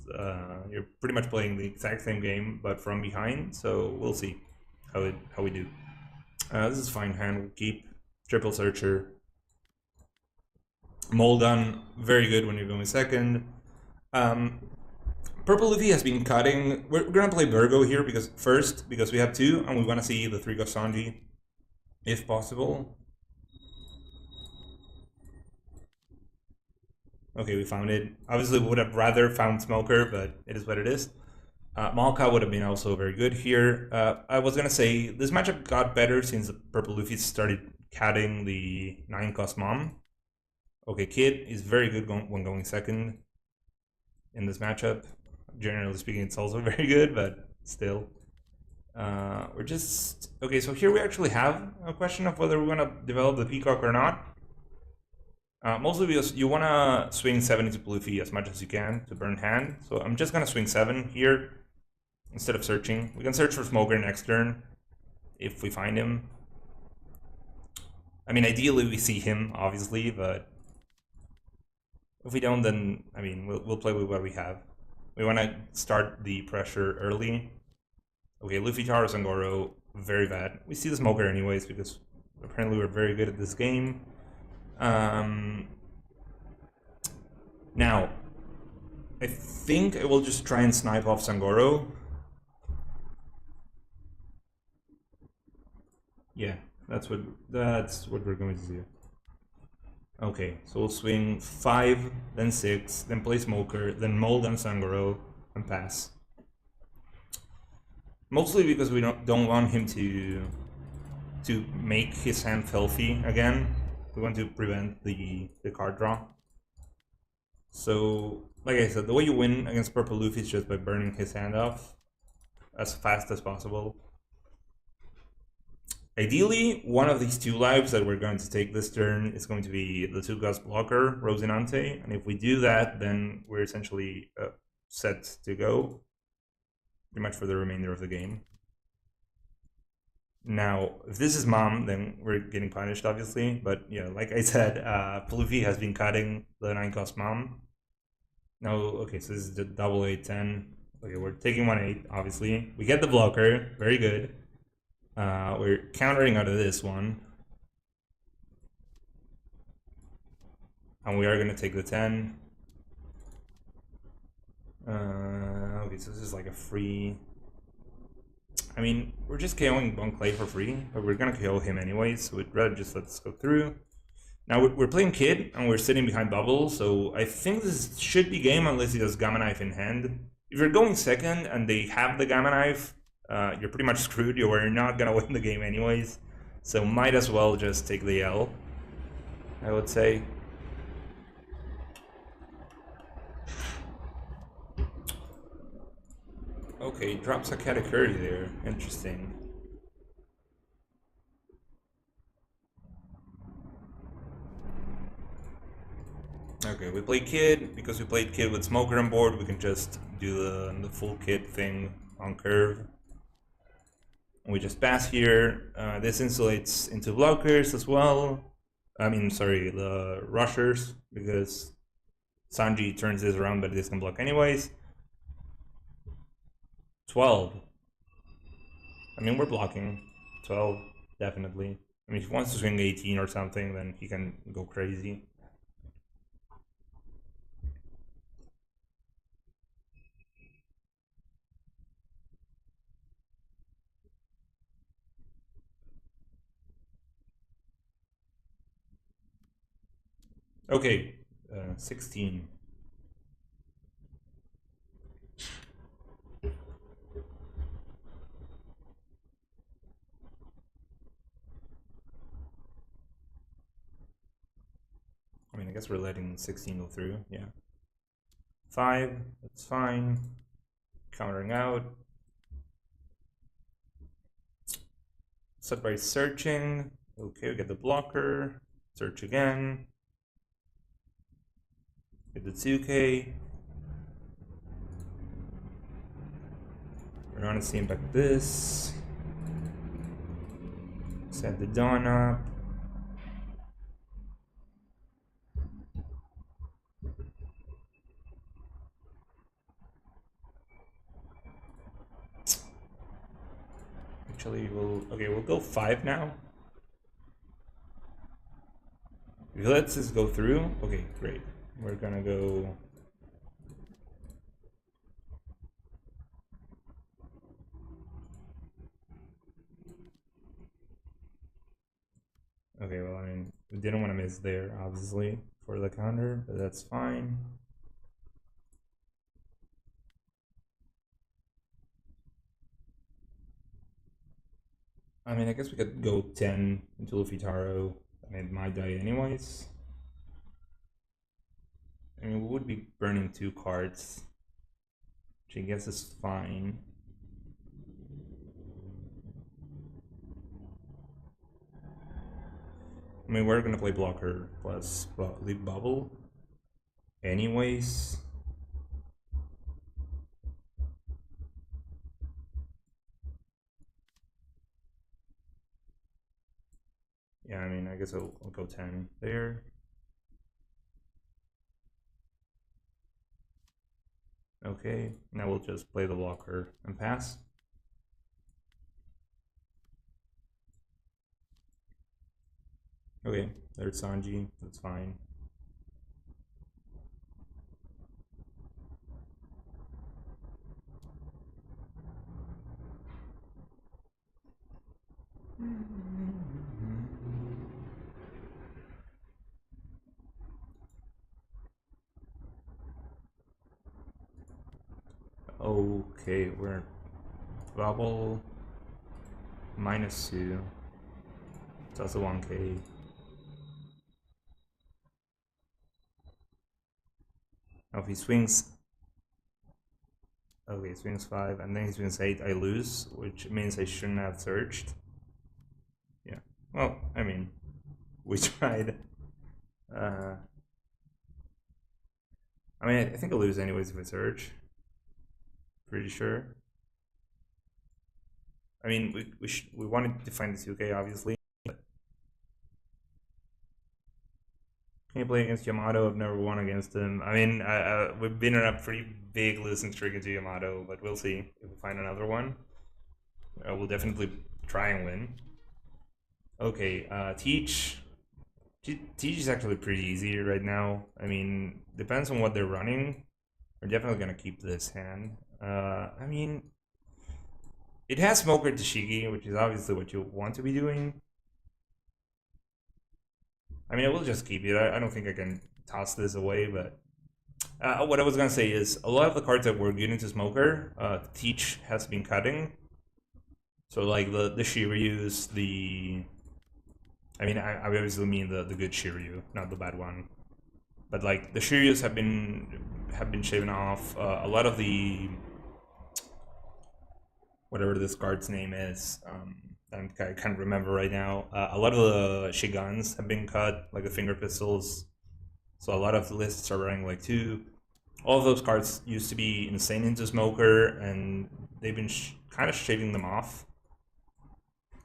you're pretty much playing the exact same game, but from behind. So we'll see how we do. This is fine hand. We'll keep Triple Searcher. Mole Gun, very good when you're going second. Purple Luffy has been cutting. We're gonna play Virgo here because we have two, and we want to see the 3 cost Sanji, if possible. Okay, we found it. Obviously, we would have rather found Smoker, but it is what it is. Malka would have been also very good here. I was gonna say this matchup got better since Purple Luffy started cutting the 9 cost Mom. Okay, Kid is very good when going second in this matchup. Generally speaking, it's also very good, but still. We're just... Okay, so here we actually have a question of whether we want to develop the Peacock or not. Mostly because you want to swing 7 into Luffy as much as you can to burn hand. So I'm just going to swing 7 here instead of searching. We can search for Smoker next turn if we find him. I mean, ideally we see him, obviously, but if we don't, then, I mean, we'll play with what we have. We want to start the pressure early. Okay, Luffy, Taro, Sangoro, very bad. We see the Smoker anyways because apparently we're very good at this game. Now, I think I will just try and snipe off Sangoro. Yeah, that's what we're going to do. Okay, so we'll swing 5, then 6, then play Smoker, then Mold on Sangoro, and pass. Mostly because we don't want him to make his hand filthy again. We want to prevent the card draw. So, like I said, the way you win against Purple Luffy is just by burning his hand off as fast as possible. Ideally, one of these 2 lives that we're going to take this turn is going to be the 2 cost blocker, Rosinante, and if we do that, then we're essentially set to go pretty much for the remainder of the game. Now, if this is Mom, then we're getting punished, obviously, but yeah, like I said, Luffy has been cutting the 9 cost Mom. Now, okay, so this is the double 8-10. Okay, we're taking 1-8, obviously. We get the blocker, very good. We're countering out of this one. And we are going to take the 10. Okay, so this is like a free... I mean, we're just KOing Bon Clay for free, but we're going to KO him anyways, so we'd rather just let this go through. Now, we're playing Kid, and we're sitting behind Bubble, so I think this should be game unless he does Gamma Knife in hand. If you're going second and they have the Gamma Knife, you're pretty much screwed. You're not going to win the game anyways. So might as well just take the L, I would say. Okay, drops a Katakuri there. Interesting. Okay, we play Kid. Because we played Kid with Smoker on board, we can just do the full Kid thing on curve. We just pass here. This insulates into blockers as well. I mean, sorry, the rushers, because Sanji turns this around, but this can block anyways. 12. I mean, we're blocking 12, definitely. I mean, if he wants to swing 18 or something, then he can go crazy. Okay, 16. I mean, I guess we're letting 16 go through, yeah. 5, that's fine. Countering out. Set by searching. Okay, we get the blocker. Search again. Get the 2K. We're gonna see impact this. Set the dawn up. actually, we'll go 5 now. If he lets this go through, okay, great. We're gonna go. Okay, well, I mean, we didn't want to miss there, obviously, for the counter, but that's fine. I mean, I guess we could go 10 into Lufitaro. I mean, it might die anyways. I mean, we would be burning 2 cards, which I guess is fine. I mean, we're gonna play blocker plus leap bubble anyways. Yeah, I mean, I guess I'll go 10 there. Okay, now we'll just play the blocker and pass. Okay, there's Sanji, that's fine. Okay, we're bubble -2. It's also 1k. Now if he swings, okay, he swings 5, and then he swings 8, I lose, which means I shouldn't have searched. Yeah, well, I mean, we tried. I mean, I think I'll lose anyways if I search. Pretty sure. I mean, we wanted to find the 2k, obviously. But can you play against Yamato? I've never won against him. I mean, we've been on a pretty big losing streak against Yamato, but we'll see if we find another one. We'll definitely try and win. Okay, Teach. Teach is actually pretty easy right now. I mean, depends on what they're running. We're definitely gonna keep this hand. I mean, it has Smoker Tashigi, which is obviously what you want to be doing. I mean, I will just keep it. I don't think I can toss this away, but what I was gonna say is a lot of the cards that we're getting to Smoker, Teach has been cutting. So like the Shiryus, I mean, I obviously mean the good Shiryu, not the bad one. But like the Shiryus have been shaven off. A lot of the whatever this card's name is, I can't remember right now. A lot of the Shiguns have been cut, like the finger pistols. So a lot of the lists are running like 2. All of those cards used to be insane into Smoker, and they've been kind of shaving them off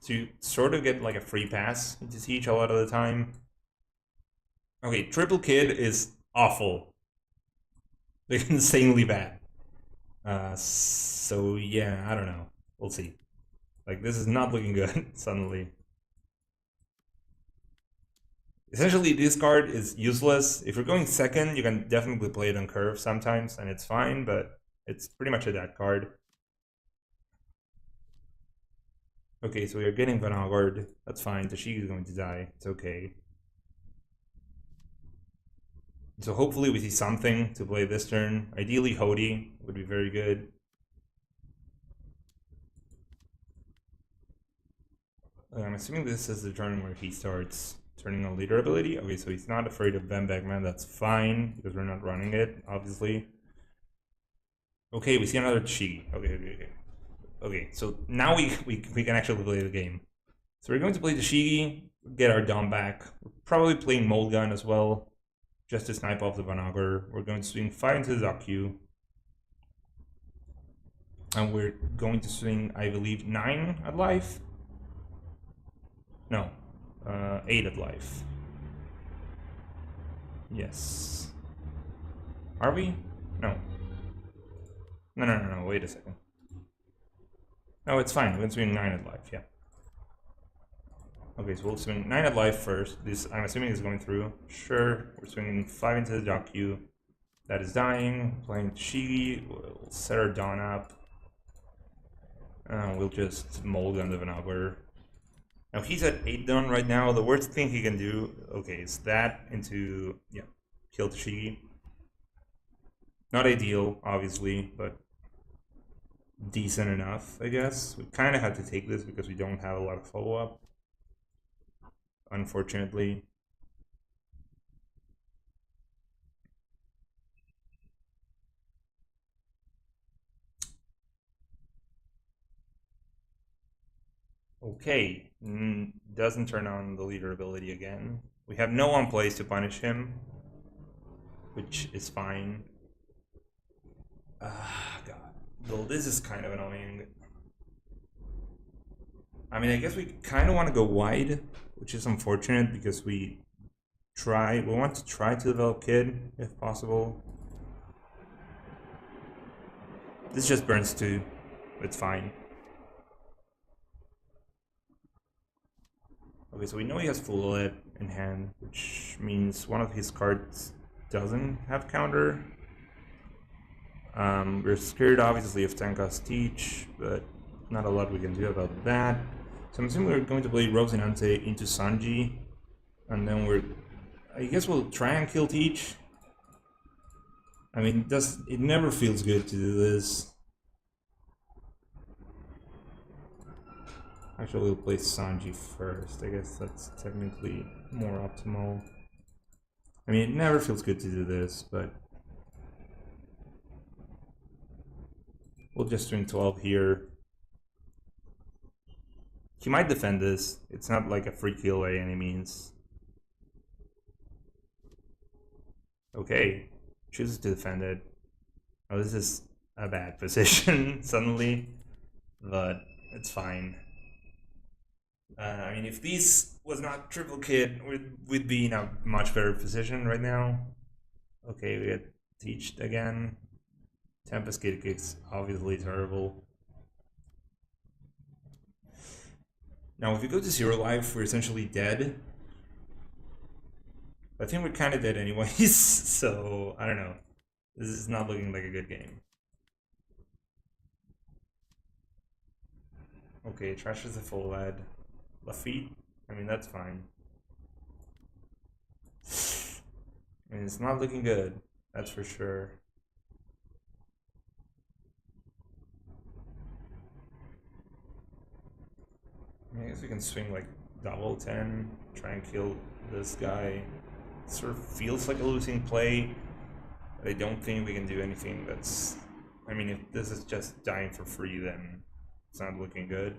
to sort of get like a free pass into Teach a lot of the time. Okay, Triple Kid is awful. They're insanely bad. So yeah, I don't know. We'll see. Like, this is not looking good, suddenly. Essentially, this card is useless. If you're going second, you can definitely play it on curve sometimes, and it's fine, but it's pretty much a dead card. Okay, so we are getting Vanguard. That's fine. Tashigi is going to die. It's okay. So hopefully we see something to play this turn. Ideally, Hody would be very good. I'm assuming this is the turn where he starts turning on leader ability. Okay, so he's not afraid of Van Bagman. That's fine, because we're not running it, obviously. Okay, we see another Tashigi. Okay, so now we can actually play the game. So we're going to play Tashigi, get our Dom back. We're probably playing Mold Gun as well, just to snipe off the Vanagar. We're going to swing 5 into the Zaku. And we're going to swing, I believe, 9 at life. No, 8 at life. Yes. Are we? No. No, wait a second. No, it's fine. We can swing 9 at life, yeah. Okay, so we'll swing 9 at life first. This, I'm assuming, is going through. Sure, we're swinging 5 into the jock queue. That is dying. Playing Shigi. We'll set our Dawn up. We'll just mulligan the Vanagler. Now he's at 8 Dawn right now. The worst thing he can do, okay, is that into, yeah, kill Shigi. Not ideal, obviously, but decent enough, I guess. We kind of have to take this because we don't have a lot of follow-up, unfortunately. Okay, doesn't turn on the leader ability again. We have no one place to punish him, which is fine. God. Well, this is kind of annoying. I mean, I guess we kind of want to go wide, which is unfortunate because we want to try to develop Kid, if possible. This just burns too. It's fine. Okay, so we know he has full OLED in hand, which means one of his cards doesn't have counter. We're scared, obviously, of Tenka's Teach, but not a lot we can do about that. So I'm assuming we're going to play Rosinante into Sanji, and then I guess we'll try and kill Teach. I mean, it never feels good to do this. Actually, we'll play Sanji first. I guess that's technically more optimal. I mean, it never feels good to do this, but we'll just swing 12 here. He might defend this. It's not like a free kill by any means. Okay, chooses to defend it. Oh, this is a bad position suddenly, but it's fine. I mean, if this was not triple kit, we'd be in a much better position right now. Okay, we get Teached again. Tempest Kid Kick's obviously terrible. Now, if we go to 0 life, we're essentially dead. I think we're kind of dead anyways, so I don't know. This is not looking like a good game. Okay, trashes the full lead. Lafitte? I mean, that's fine. I mean, it's not looking good, that's for sure. I guess we can swing like double 10, try and kill this guy. It sort of feels like a losing play, but I don't think we can do anything that's... I mean, if this is just dying for free, then it's not looking good.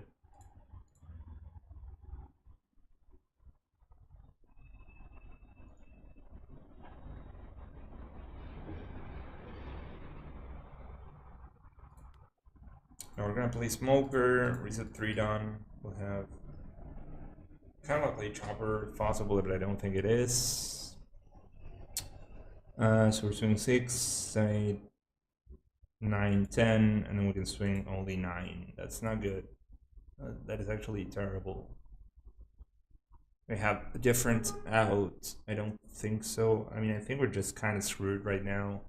Now we're gonna play Smoker, reset 3 Dawn. We'll have kind of play Chopper if possible, but I don't think it is. So we're swinging 6, 7, 8, 9, 10, and then we can swing only 9. That's not good. That is actually terrible. We have a different out. I don't think so. I mean, I think we're just kind of screwed right now.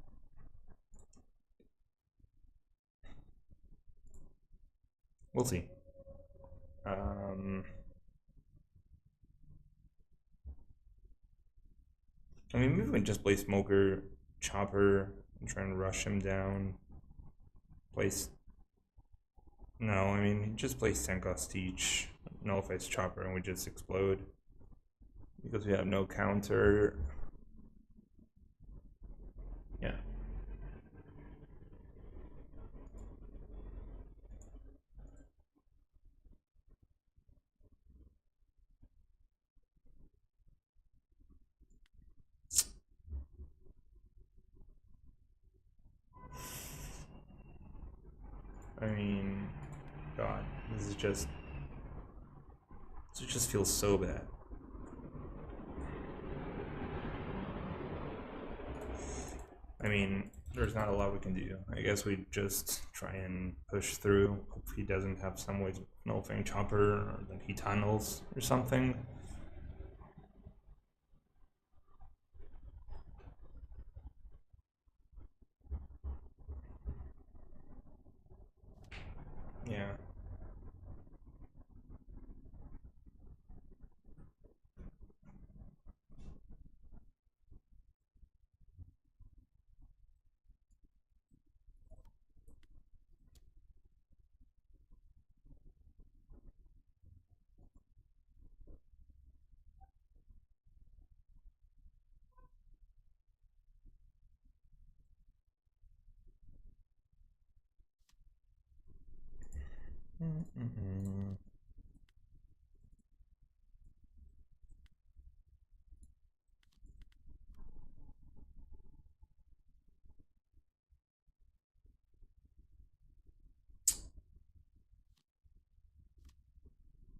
We'll see. I mean, maybe we can just play Smoker, Chopper, and try and rush him down. Place. No, I mean, he just plays Tenka's Teach, nullifies Chopper, and we just explode. Because we have no counter. Yeah. I mean, God, this just feels so bad. I mean, there's not a lot we can do. I guess we just try and push through. Hope he doesn't have some way to nullifying chopper, or that he tunnels or something. Yeah.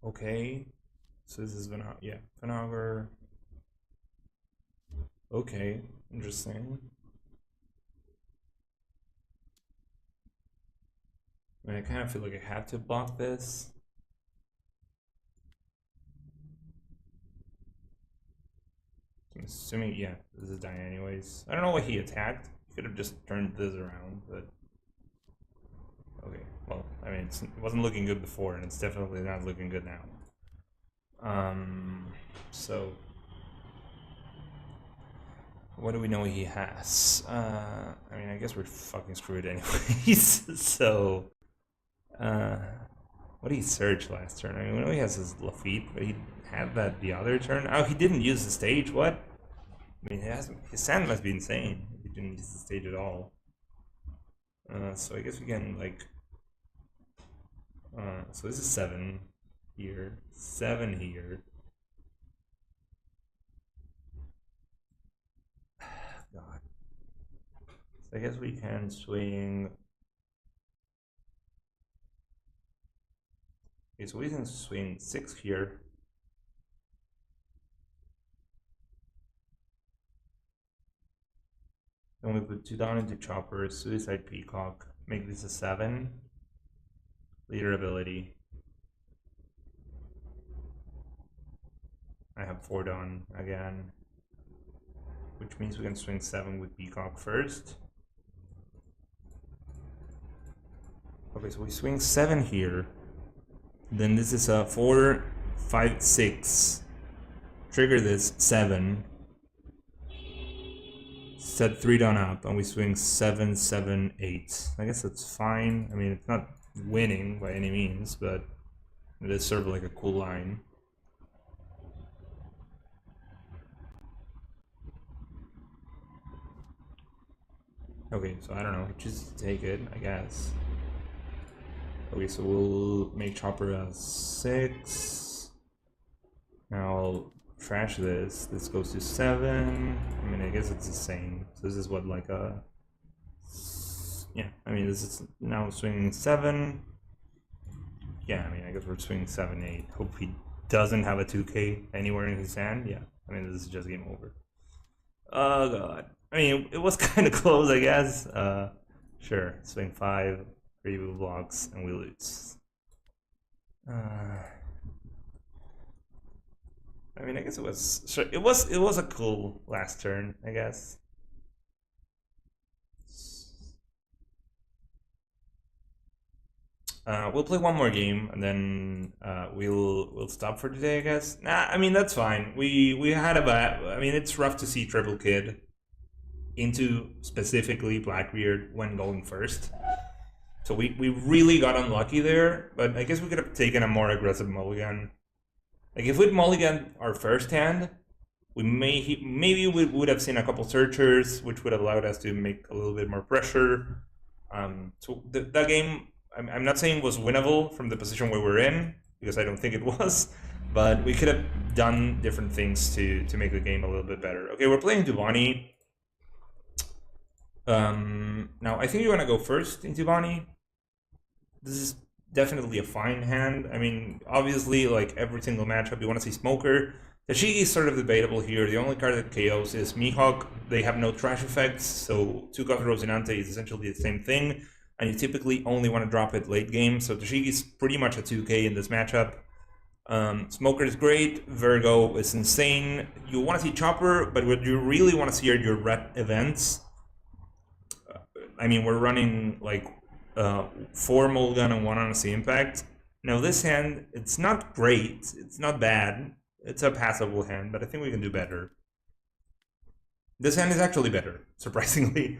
Okay. So this is Vanauger. Okay, interesting. I mean, I kind of feel like I have to block this. I'm assuming, yeah, this is dying anyways. I don't know what he attacked. He could have just turned this around, but... Okay, well, I mean, it wasn't looking good before, and it's definitely not looking good now. So... What do we know he has? I mean, I guess we're fucking screwed anyways, so... what did he search last turn? I mean, we know he has his Lafitte, but he had that the other turn. Oh, he didn't use the stage, what? I mean, his sand must be insane. He didn't use the stage at all. So I guess we can, like... so this is 7 here, 7 here. God. So I guess we can swing... Okay, so we can swing 6 here. Then we put 2 down into chopper, suicide peacock, make this a 7. Leader ability. I have 4 down again, which means we can swing 7 with peacock first. Okay, so we swing 7 here. Then this is a 4, 5, 6. Trigger this 7. Set 3 down up, and we swing 7, 7, 8. I guess that's fine. I mean, it's not winning by any means, but it is sort of like a cool line. Okay, so I don't know, just take it, I guess. Okay, so we'll make chopper a 6. Now I'll trash this. This goes to 7. I mean, I guess it's the same. So this is what, like a... Yeah, I mean, this is now swinging 7. Yeah, I mean, I guess we're swinging 7, 8. Hope he doesn't have a 2k anywhere in his hand. Yeah, I mean, this is just game over. Oh, God. I mean, it was kind of close, I guess. Sure, swing 5, 3 blocks, and we lose. I mean, I guess it was... Sure, it was a cool last turn, I guess. We'll play one more game, and then we'll stop for today, I guess. Nah, I mean, that's fine. We had a bad... I mean, it's rough to see Triple Kid into specifically Blackbeard when going first. So we really got unlucky there, but I guess we could have taken a more aggressive mulligan. Like, if we'd mulligan our first hand, maybe we would have seen a couple searchers, which would have allowed us to make a little bit more pressure. So that game, I'm not saying was winnable from the position we were in, because I don't think it was, but we could have done different things to make the game a little bit better. Okay, we're playing Duvani. Now, I think you want to go first in Duvani. This is definitely a fine hand. I mean, obviously, like every single matchup, you want to see Smoker. Tashigi is sort of debatable here. The only card that KOs is Mihawk. They have no trash effects, so 2 Coffee Rosinante is essentially the same thing, and you typically only want to drop it late game, so Tashigi is pretty much a 2K in this matchup. Smoker is great, Virgo is insane. You want to see Chopper, but what you really want to see are your rep events. I mean, we're running like 4 Mulligan and 1 Honesty Impact. Now this hand, it's not great, it's not bad. It's a passable hand, but I think we can do better. This hand is actually better, surprisingly.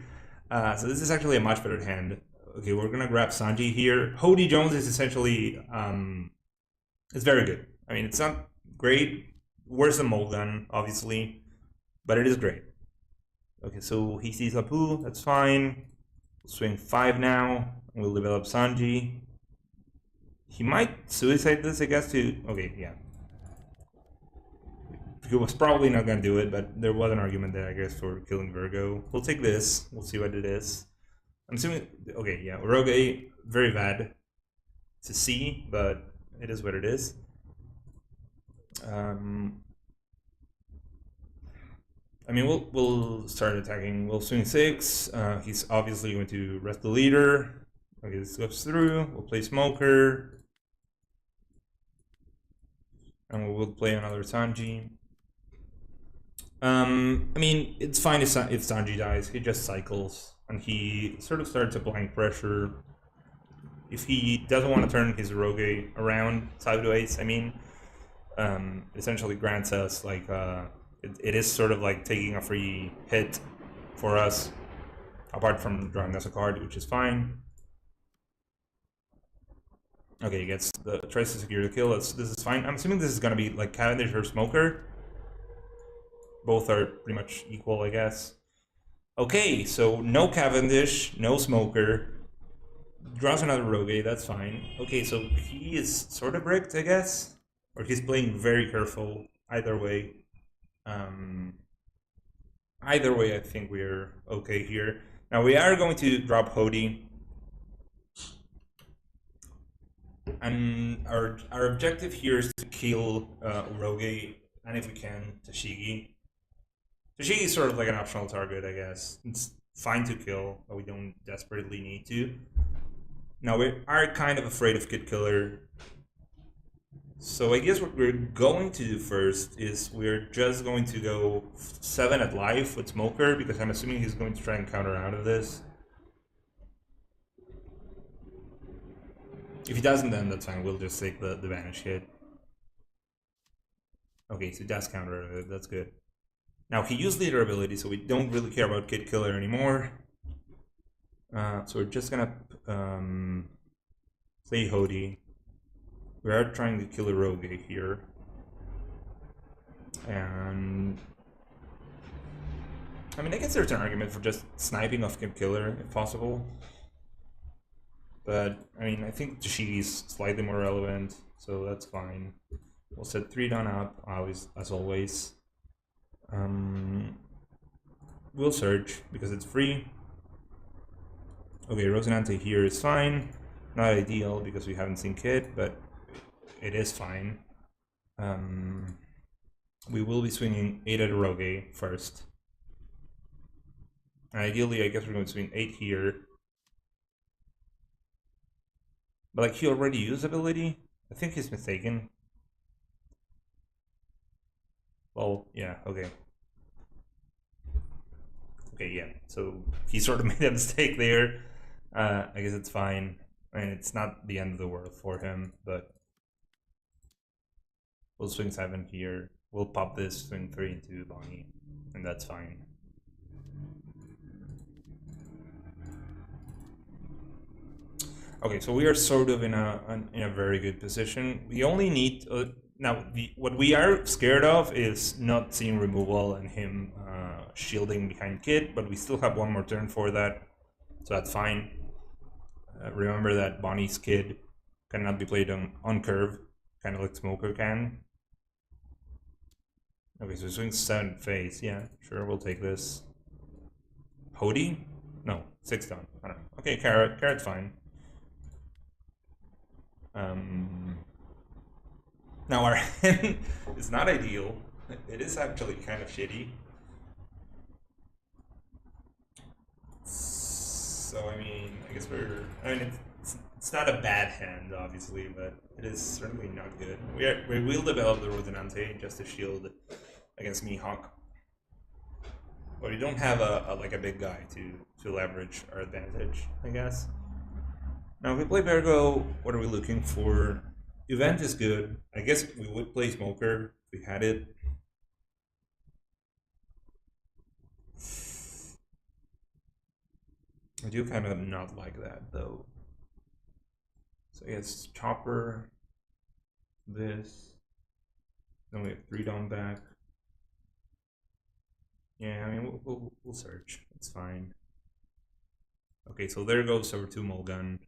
So this is actually a much better hand. Okay, we're gonna grab Sanji here. Hody Jones is essentially, it's very good. I mean, it's not great, worse than Mulligan, obviously, but it is great. Okay, so he sees Apu, that's fine. We'll swing 5 now, and we'll develop Sanji. He might suicide this, I guess, to, okay, yeah. He was probably not going to do it, but there was an argument there, I guess, for killing Virgo. We'll take this. We'll see what it is. I'm assuming... Okay, yeah. Rogue, very bad to see, but it is what it is. I mean, we'll start attacking. We'll swing 6. He's obviously going to rest the leader. Okay, this goes through. We'll play Smoker. And we will play another Sanji. I mean, it's fine if Sanji dies. He just cycles, and he sort of starts applying pressure. If he doesn't want to turn his Rogue around sideways, I mean, essentially grants us, like, it is sort of like taking a free hit for us, apart from drawing us a card, which is fine. Okay, he tries to secure the kill. This is fine. I'm assuming this is going to be like Cavendish or Smoker. Both are pretty much equal, I guess. Okay, so no Cavendish, no Smoker. Draws another Rogue, that's fine. Okay, so he is sort of bricked, I guess. Or he's playing very careful. Either way. Either way, I think we're okay here. Now, we are going to drop Hody. And our objective here is to kill Rogue, and if we can, Tashigi. Tashigi is sort of like an optional target, I guess. It's fine to kill, but we don't desperately need to. Now, we are kind of afraid of Kid Killer. So I guess what we're going to do first is we're just going to go 7 at life with Smoker, because I'm assuming he's going to try and counter out of this. If he doesn't, then that's fine. We'll just take the vanish hit. Okay, so he does counter out of it. That's good. Now, he used leader ability, so we don't really care about Kid Killer anymore. So we're just gonna play Hody. We are trying to kill a Rogue here. And I mean, I guess there's an argument for just sniping off Kid Killer, if possible. But, I mean, I think Tashigi's slightly more relevant, so that's fine. We'll set 3 down up, as always. We'll search, because it's free. Okay, Rosinante here is fine. Not ideal, because we haven't seen Kid, but it is fine. We will be swinging 8 at a Rogue first. And ideally, I guess we're going to swing 8 here. But like, he already used ability? I think he's mistaken. Well, yeah, okay. Okay, yeah, so he sort of made a mistake there. I guess it's fine. I mean, it's not the end of the world for him, but we'll swing 7 here. We'll pop this, swing 3 into Bonnie, and that's fine. Okay, so we are sort of in a very good position. We only need now. What we are scared of is not seeing removal and him shielding behind Kid, but we still have 1 more turn for that, so that's fine. Remember that Bonnie's Kid cannot be played on curve, kind of like Smoker can. Okay, so swing 7 phase. Yeah, sure, we'll take this. Hody? No, 6 down. I don't know. Okay, Carrot. Carrot's fine. Now our hand is not ideal. It is actually kind of shitty. So, I mean, I guess I mean, it's not a bad hand, obviously, but it is certainly not good. We will develop the Rosinante just to shield against Mihawk. But we don't have like a big guy to leverage our advantage, I guess. Now, if we play Virgo, what are we looking for? Event is good. I guess we would play Smoker if we had it. I do kind of not like that, though. So yes, Chopper, this. Then we have 3 down back. Yeah, I mean, we'll search. It's fine. Okay, so there goes our 2 Mulgun.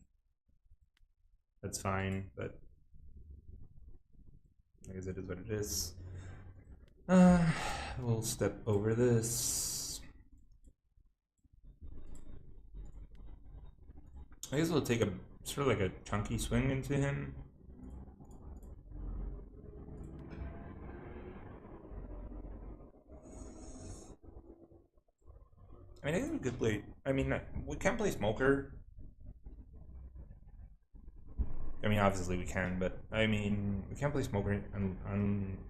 That's fine, but I guess it is what it is. We'll step over this. I guess we'll take a sort of like a chunky swing into him. I mean, I think we could play. I mean, we can play Smoker. I mean, obviously we can, but I mean, we can play Smoker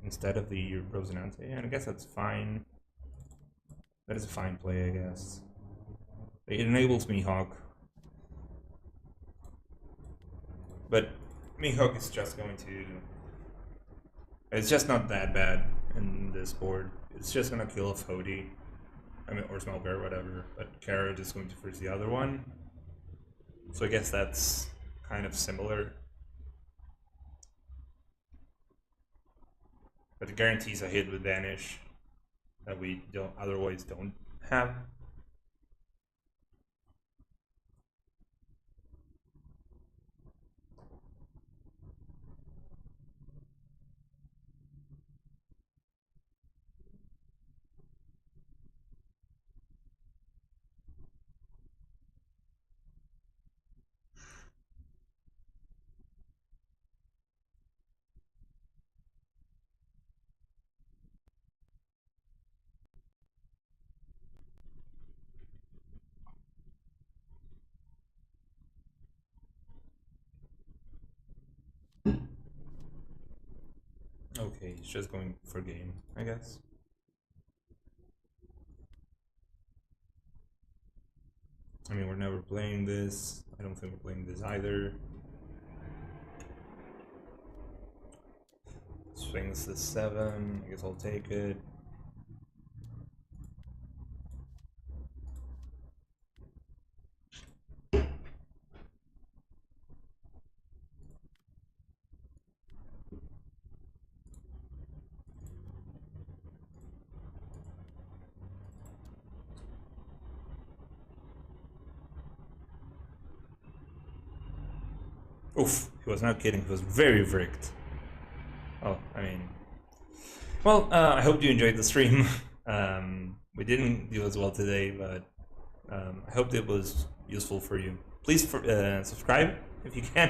instead of the Rosinante, and I guess that's fine. That is a fine play, I guess. It enables Mihawk. But Mihawk is just going to... It's just not that bad in this board. It's just gonna kill off Hody. I mean, or Smoker or whatever, but Carrot is going to first the other one. So I guess that's kind of similar. But it guarantees a hit with Vanish that we otherwise don't have. Okay, he's just going for game, I guess. I mean, we're never playing this. I don't think we're playing this either. Swings the 7. I guess I'll take it. Oof, he was not kidding. He was very bricked. Oh, I mean... Well, I hope you enjoyed the stream. We didn't do as well today, but I hope it was useful for you. Please subscribe if you can.